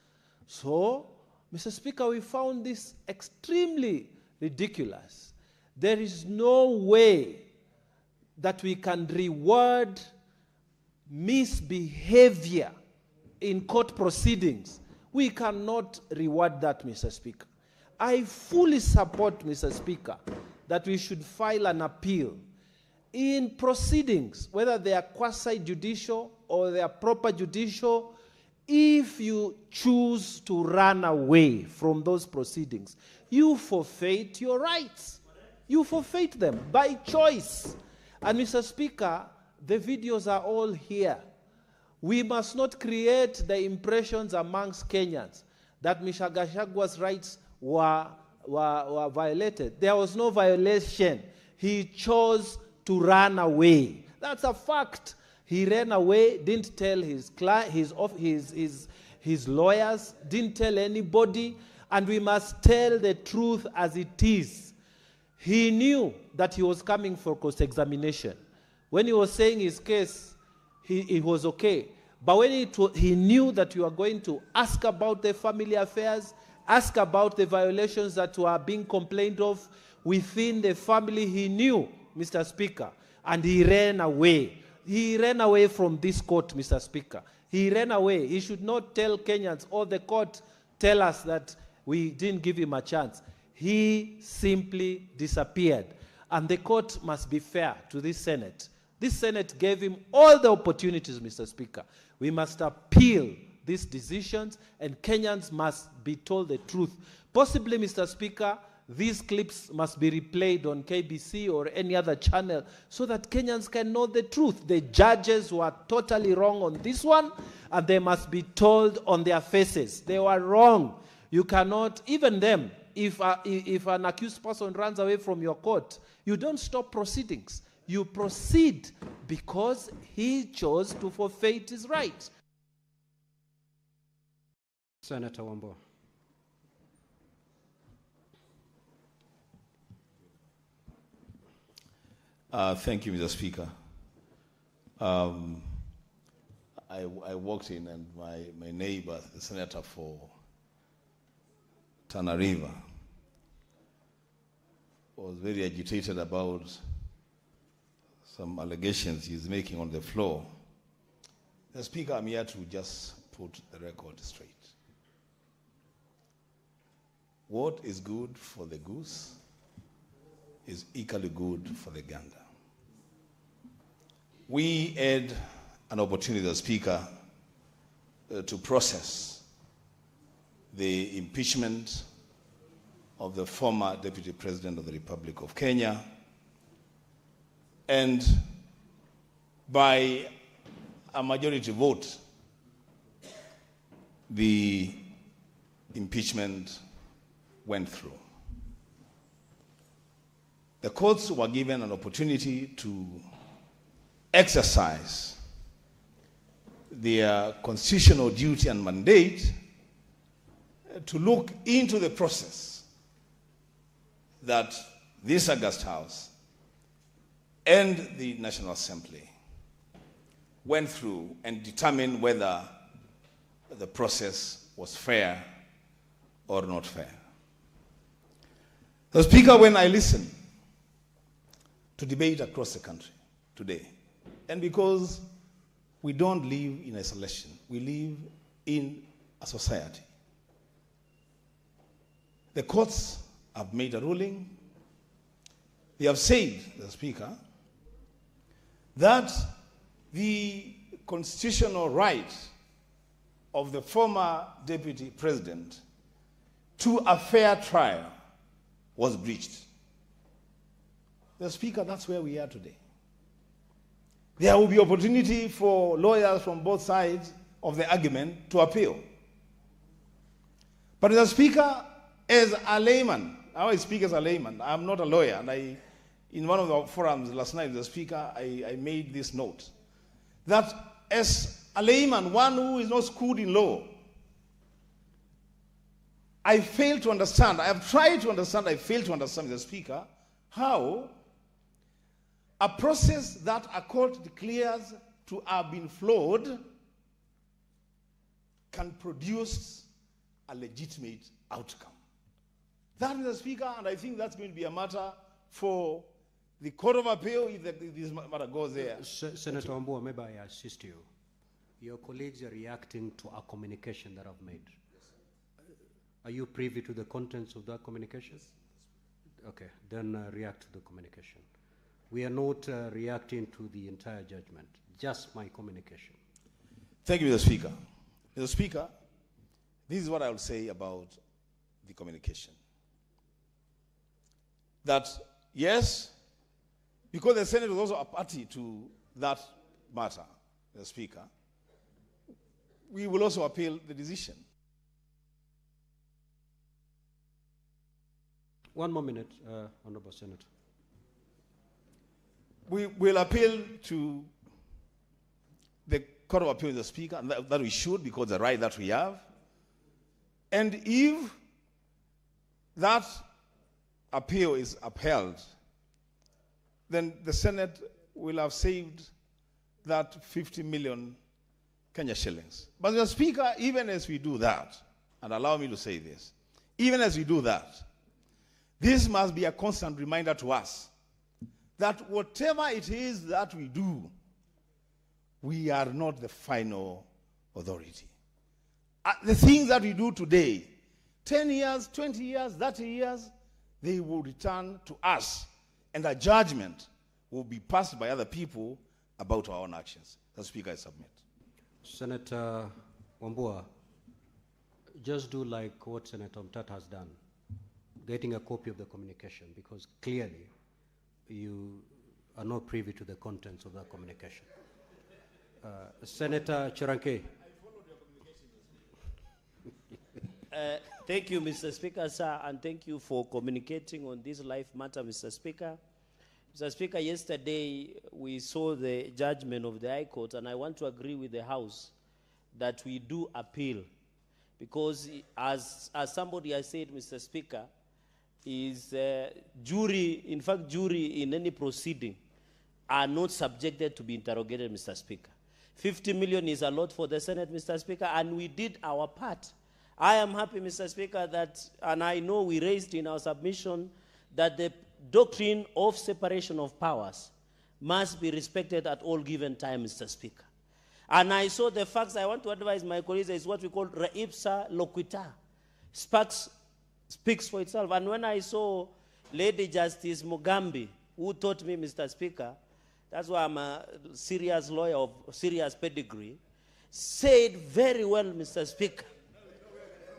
So, Mr. Speaker, we found this extremely ridiculous. There is no way that we can reward misbehavior in court proceedings. We cannot reward that, Mr. Speaker. I fully support, Mr. Speaker, that we should file an appeal in proceedings, whether they are quasi-judicial or they are proper judicial. If you choose to run away from those proceedings, you forfeit your rights. You forfeit them by choice. And Mr. Speaker, the videos are all here. We must not create the impressions amongst Kenyans that Mr. Gachagwa's rights were violated. There was no violation. He chose to run away. That's a fact. He ran away, didn't tell his lawyers, didn't tell anybody, and we must tell the truth as it is. He knew that he was coming for cross-examination. When he was saying his case, he was okay. But when he knew that you are going to ask about the family affairs, ask about the violations that were being complained of within the family, he knew, Mr. Speaker, and he ran away. He ran away from this court, Mr. Speaker. He ran away. He should not tell Kenyans, or the court tell us that we didn't give him a chance. He simply disappeared. And the court must be fair to this Senate. This Senate gave him all the opportunities, Mr. Speaker. We must appeal these decisions, and Kenyans must be told the truth. Possibly, Mr. Speaker, these clips must be replayed on KBC or any other channel so that Kenyans can know the truth. The judges were totally wrong on this one, and they must be told on their faces. They were wrong. You cannot, even them, if an accused person runs away from your court, you don't stop proceedings. You proceed because he chose to forfeit his rights. Senator Wambo. Thank you, Mr. Speaker. I walked in, and my neighbor, the senator for Tana River, was very agitated about some allegations he's making on the floor. Mr. Speaker, I'm here to just put the record straight. What is good for the goose is equally good for the gander. We had an opportunity, the Speaker, to process the impeachment of the former Deputy President of the Republic of Kenya, and by a majority vote, the impeachment went through. The courts were given an opportunity to exercise their constitutional duty and mandate to look into the process that this August House and the National Assembly went through and determine whether the process was fair or not fair. The Speaker, when I listen to debate across the country today, and because we don't live in isolation, we live in a society. The courts have made a ruling. They have said, the Speaker, that the constitutional right of the former Deputy President to a fair trial was breached. The Speaker, that's where we are today. There will be opportunity for lawyers from both sides of the argument to appeal. But the Speaker, as a layman, I speak as a layman, I'm not a lawyer, and in one of the forums last night, the Speaker, I made this note, that as a layman, one who is not schooled in law, I fail to understand, I have tried to understand, I fail to understand, the Speaker, how a process that a court declares to have been flawed can produce a legitimate outcome. That is the Speaker, and I think that's going to be a matter for the Court of Appeal if this matter goes there. Senator Wambua, maybe I assist you. Your colleagues are reacting to a communication that I've made. Are you privy to the contents of that communication? Okay, then react to the communication. We are not reacting to the entire judgment, just my communication. Thank you, Mr. Speaker. Mr. Speaker, this is what I will say about the communication. That, yes, because the Senate was also a party to that matter, Mr. Speaker, we will also appeal the decision. 1 more minute, Honorable Senator. We will appeal to the Court of Appeal, the Speaker, and that we should, because the right that we have. And if that appeal is upheld, then the Senate will have saved that 50 million Kenya shillings. But Mr. Speaker, even as we do that, and allow me to say this, even as we do that, this must be a constant reminder to us that whatever it is that we do, we are not the final authority. The things that we do today, 10 years, 20 years, 30 years, they will return to us, and a judgment will be passed by other people about our own actions. The Speaker, I submit. Senator Wambua, just do like what Senator Mtata has done, getting a copy of the communication, because clearly you are not privy to the contents of that communication. Senator Chiranke. Thank you, Mr. Speaker, sir, and thank you for communicating on this life matter, Mr. Speaker. Mr. Speaker, yesterday we saw the judgment of the High Court, and I want to agree with the House that we do appeal, because as somebody has said, Mr. Speaker, is jury in any proceeding are not subjected to be interrogated, Mr. Speaker. 50 million is a lot for the Senate, Mr. Speaker, and we did our part. I am happy, Mr. Speaker, that, and I know we raised in our submission, that the doctrine of separation of powers must be respected at all given time, Mr. Speaker. And I saw the facts. I want to advise my colleagues, is what we call re ipsa loquita. Speaks for itself. And when I saw Lady Justice Mugambi, who taught me, Mr. Speaker, that's why I'm a serious lawyer of serious pedigree, said very well, Mr. Speaker.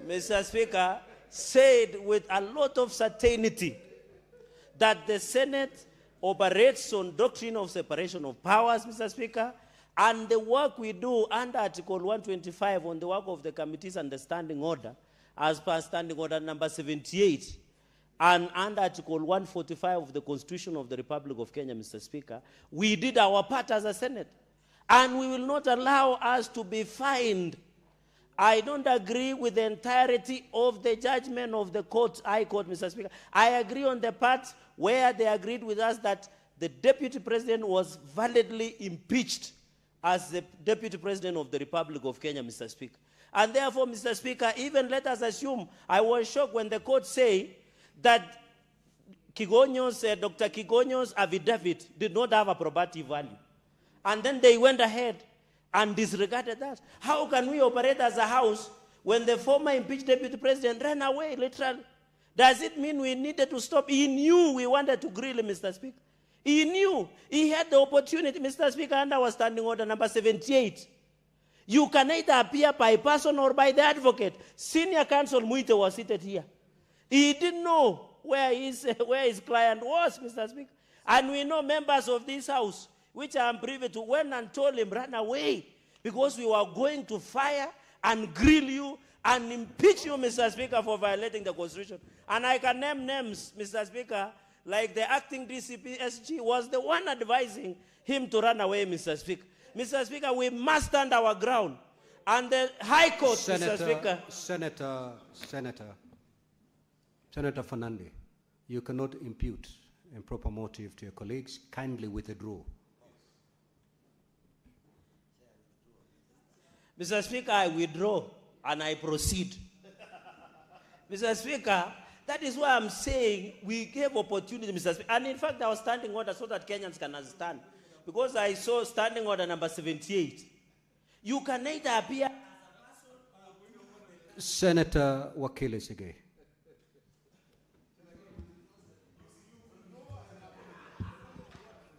Mr. Speaker, said with a lot of certainty that the Senate operates on doctrine of separation of powers, Mr. Speaker, and the work we do under Article 125 on the work of the committees and the standing order, as per standing order number 78, and under Article 145 of the Constitution of the Republic of Kenya, Mr. Speaker, we did our part as a Senate. And we will not allow us to be fined. I don't agree with the entirety of the judgment of the court, High Court, Mr. Speaker. I agree on the part where they agreed with us that the Deputy President was validly impeached as the Deputy President of the Republic of Kenya, Mr. Speaker. And therefore, Mr. Speaker, even let us assume, I was shocked when the court said that Dr. Kigonyo's affidavit did not have a probative value. And then they went ahead and disregarded that. How can we operate as a House when the former impeached Deputy President ran away, literally? Does it mean we needed to stop? He knew we wanted to grill him, Mr. Speaker. He knew. He had the opportunity, Mr. Speaker, under our standing order number 78. You can either appear by person or by the advocate. Senior counsel Muite was seated here. He didn't know where his client was, Mr. Speaker. And we know members of this House, which I am privy to, went and told him, run away, because we were going to fire and grill you and impeach you, Mr. Speaker, for violating the Constitution. And I can name names, Mr. Speaker, like the acting DCP SG was the one advising him to run away, Mr. Speaker. Mr. Speaker, we must stand our ground. And the High Court, Mr. Speaker. Senator Fernandez, you cannot impute improper motive to your colleagues. Kindly withdraw. Mr. Speaker, I withdraw and I proceed. Mr. Speaker, that is why I'm saying we gave opportunity, Mr. Speaker. And in fact, I was standing order so that Kenyans can understand. Because I saw standing order number 78. You can neither appear. Senator Wakili Sige.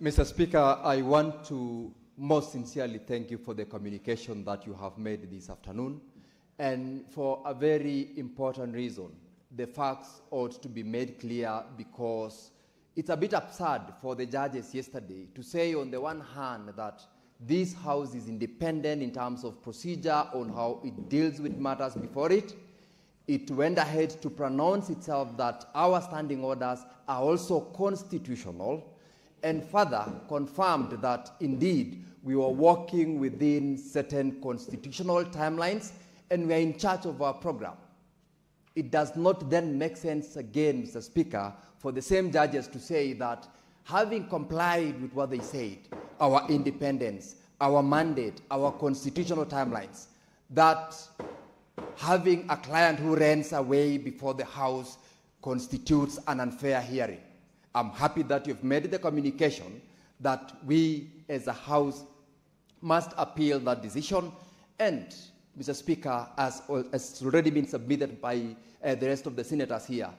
Mr. Speaker, I want to most sincerely thank you for the communication that you have made this afternoon, and for a very important reason. The facts ought to be made clear, because it's a bit absurd for the judges yesterday to say on the one hand that this House is independent in terms of procedure on how it deals with matters before it. It went ahead to pronounce itself that our standing orders are also constitutional, and further confirmed that indeed we were working within certain constitutional timelines and we are in charge of our program. It does not then make sense again, Mr. Speaker, for the same judges to say that having complied with what they said, our independence, our mandate, our constitutional timelines, that having a client who runs away before the House constitutes an unfair hearing. I'm happy that you've made the communication that we as a House must appeal that decision. And, Mr. Speaker, as already been submitted by the rest of the senators here,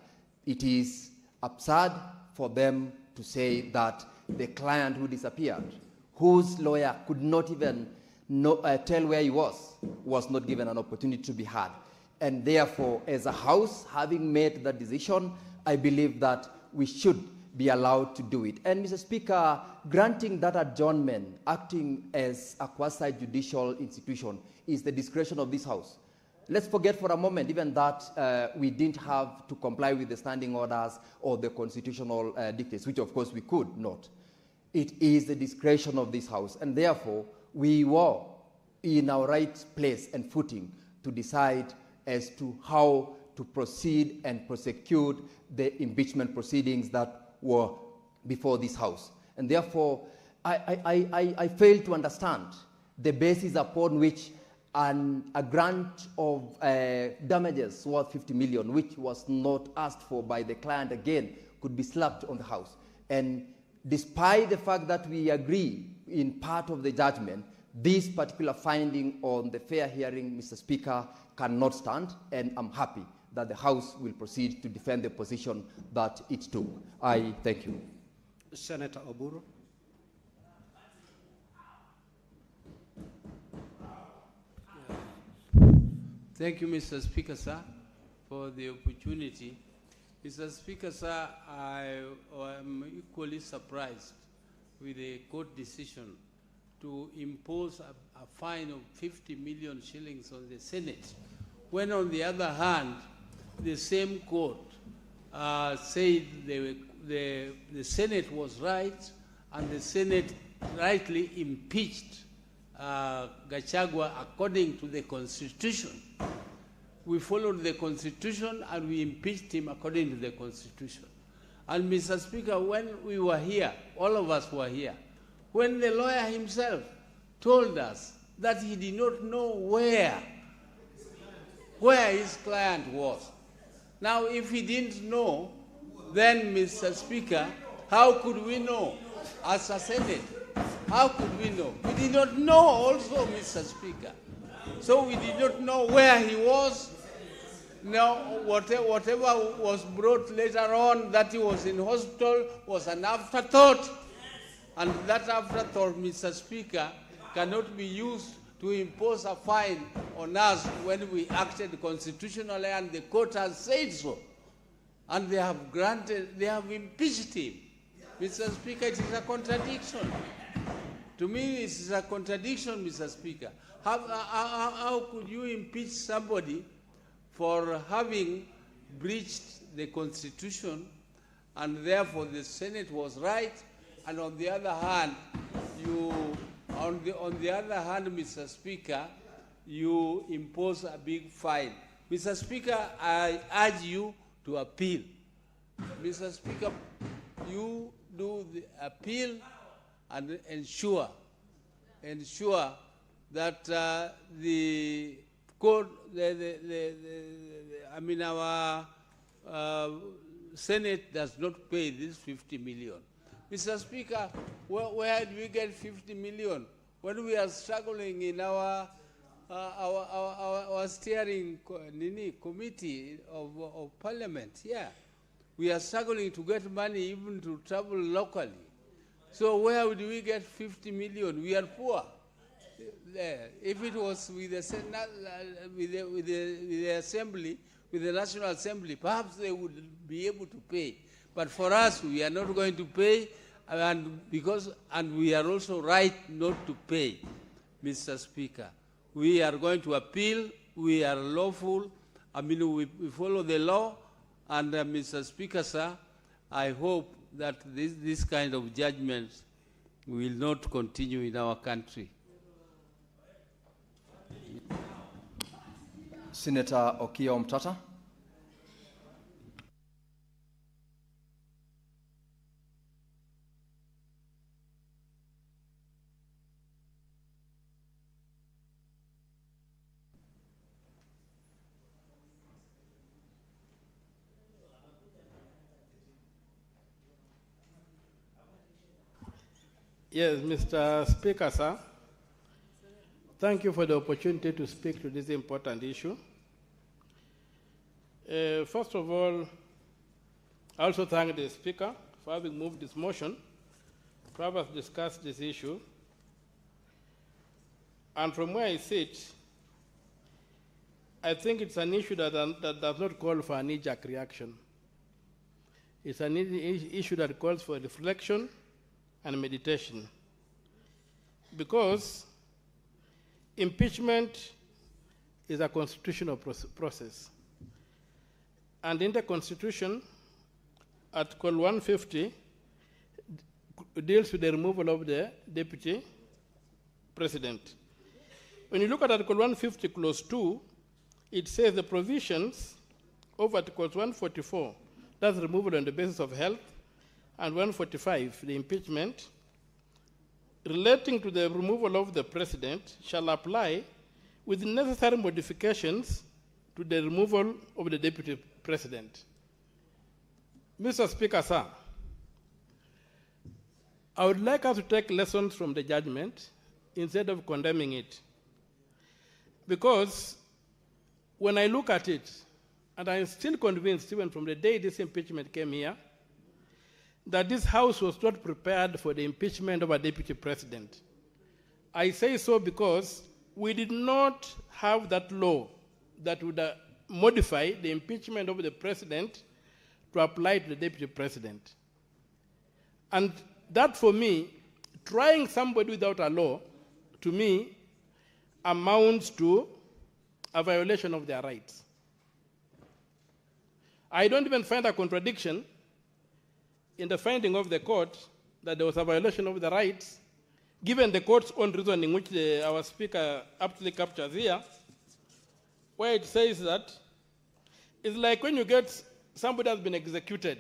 it is absurd for them to say that the client who disappeared, whose lawyer could not even tell where he was not given an opportunity to be heard. And therefore, as a House, having made that decision, I believe that we should be allowed to do it. And, Mr. Speaker, granting that adjournment, acting as a quasi-judicial institution, is the discretion of this House. Let's forget for a moment even that we didn't have to comply with the standing orders or the constitutional dictates, which of course we could not. It is the discretion of this House, and therefore we were in our right place and footing to decide as to how to proceed and prosecute the impeachment proceedings that were before this House. And therefore, I fail to understand the basis upon which a grant of damages worth 50 million, which was not asked for by the client again, could be slapped on the House. And despite the fact that we agree in part of the judgment, this particular finding on the fair hearing, Mr. Speaker, cannot stand, and I'm happy that the House will proceed to defend the position that it took. I thank you. Senator Oburu. Thank you, Mr. Speaker, sir, for the opportunity. Mr. Speaker, sir, I am equally surprised with the court decision to impose a fine of 50 million shillings on the Senate, when on the other hand, the same court said the Senate was right, and the Senate rightly impeached Gachagua according to the Constitution. We followed the Constitution and we impeached him according to the Constitution. And Mr. Speaker, when we were here, all of us were here, when the lawyer himself told us that he did not know where his client was. Now, if he didn't know, then, Mr. Speaker, how could we know as a Senate? How could we know? We did not know also, Mr. Speaker. So we did not know where he was. Now, whatever was brought later on that he was in hospital was an afterthought. And that afterthought, Mr. Speaker, cannot be used to impose a fine on us when we acted constitutionally, and the court has said so. And they have impeached him. Mr. Speaker, it is a contradiction. To me, it is a contradiction, Mr. Speaker. How could you impeach somebody for having breached the Constitution, and therefore the Senate was right, and on the other hand, Mr. Speaker, you impose a big fine. Mr. Speaker, I urge you to appeal. Mr. Speaker, you do the appeal and ensure that the court, our Senate does not pay this 50 million. Mr. Speaker, where do we get 50 million when we are struggling in our steering committee of Parliament? Yeah, we are struggling to get money even to travel locally. So where would we get 50 million? We are poor. There. If it was with the assembly, with the National Assembly, perhaps they would be able to pay. But for us, we are not going to pay, and we are also right not to pay, Mr. Speaker. We are going to appeal. We are lawful. I mean, we follow the law. And Mr. Speaker, sir, I hope that this kind of judgments will not continue in our country. Senator Okiya Omtata. Yes, Mr. Speaker, sir. Thank you for the opportunity to speak to this important issue. First of all, I also thank the Speaker for having moved this motion to have us discuss this issue. And from where I sit, I think it's an issue that does not call for a knee-jerk reaction. It's an issue that calls for reflection and meditation. Because impeachment is a constitutional process. And in the Constitution, Article 150 deals with the removal of the Deputy President. When you look at Article 150, Clause 2, it says the provisions of Articles 144, that's removal on the basis of health, and 145, the impeachment, relating to the removal of the President shall apply with necessary modifications to the removal of the Deputy President. Mr. Speaker, sir, I would like us to take lessons from the judgment instead of condemning it. Because when I look at it, and I'm still convinced, even from the day this impeachment came here, that this House was not prepared for the impeachment of a Deputy President. I say so because we did not have that law that would modify the impeachment of the President to apply to the Deputy President. And that, for me, trying somebody without a law, to me, amounts to a violation of their rights. I don't even find a contradiction in the finding of the court that there was a violation of the rights, given the court's own reasoning, which our Speaker aptly captures here, where it says that it's like when you get somebody has been executed,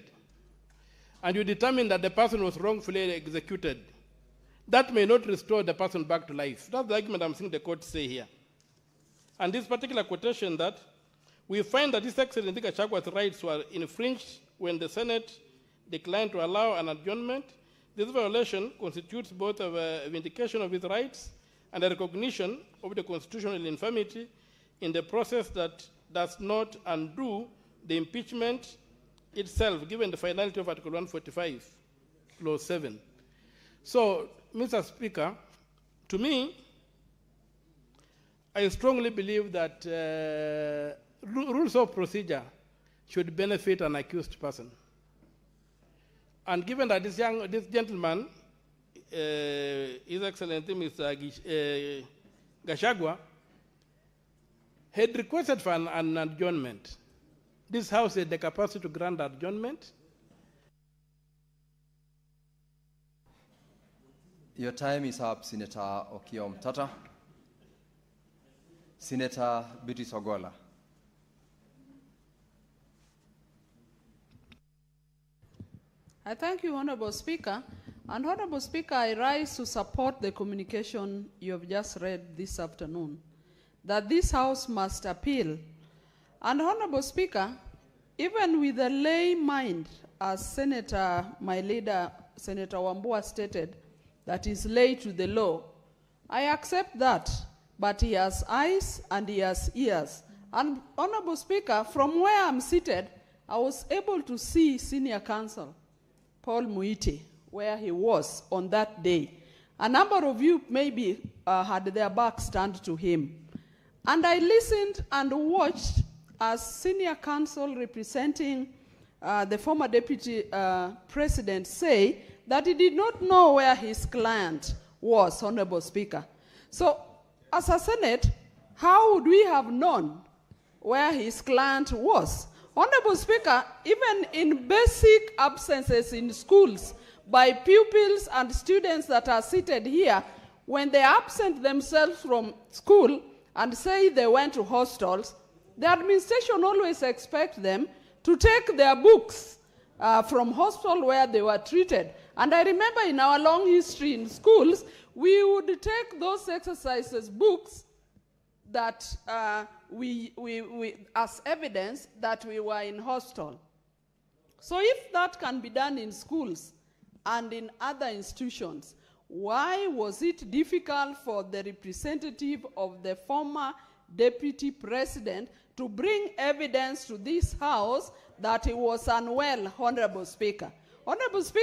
and you determine that the person was wrongfully executed, that may not restore the person back to life. That's the argument I'm seeing the court say here. And this particular quotation that we find that His Excellency Gachagwa's rights were infringed when the Senate declined to allow an adjournment. This violation constitutes both a vindication of his rights and a recognition of the constitutional infirmity in the process that does not undo the impeachment itself, given the finality of Article 145, Clause 7. So, Mr. Speaker, to me, I strongly believe that rules of procedure should benefit an accused person. And given that this gentleman, His Excellency Mr. Gachagua, had requested for an adjournment, this House had the capacity to grant adjournment. Your time is up, Senator Okiya Omtata. Senator Beatrice Ogola. I thank you, Honorable Speaker. And Honorable Speaker, I rise to support the communication you have just read this afternoon, that this House must appeal. And Honorable Speaker, even with a lay mind, as my leader, Senator Wambua stated, that is lay to the law, I accept that, but he has eyes and he has ears. And Honorable Speaker, from where I'm seated, I was able to see Senior Counsel Paul Muite, where he was on that day. A number of you maybe had their backs turned to him. And I listened and watched as senior counsel representing the former deputy president say that he did not know where his client was, Honorable Speaker. So as a Senate, how would we have known where his client was? Honorable Speaker, even in basic absences in schools by pupils and students that are seated here, when they absent themselves from school and say they went to hostels, the administration always expects them to take their books from hospital where they were treated. And I remember in our long history in schools, we would take those exercises books that as evidence that we were in hostel. So if that can be done in schools and in other institutions, why was it difficult for the representative of the former deputy president to bring evidence to this house that he was unwell, Honorable Speaker? Honorable Speaker,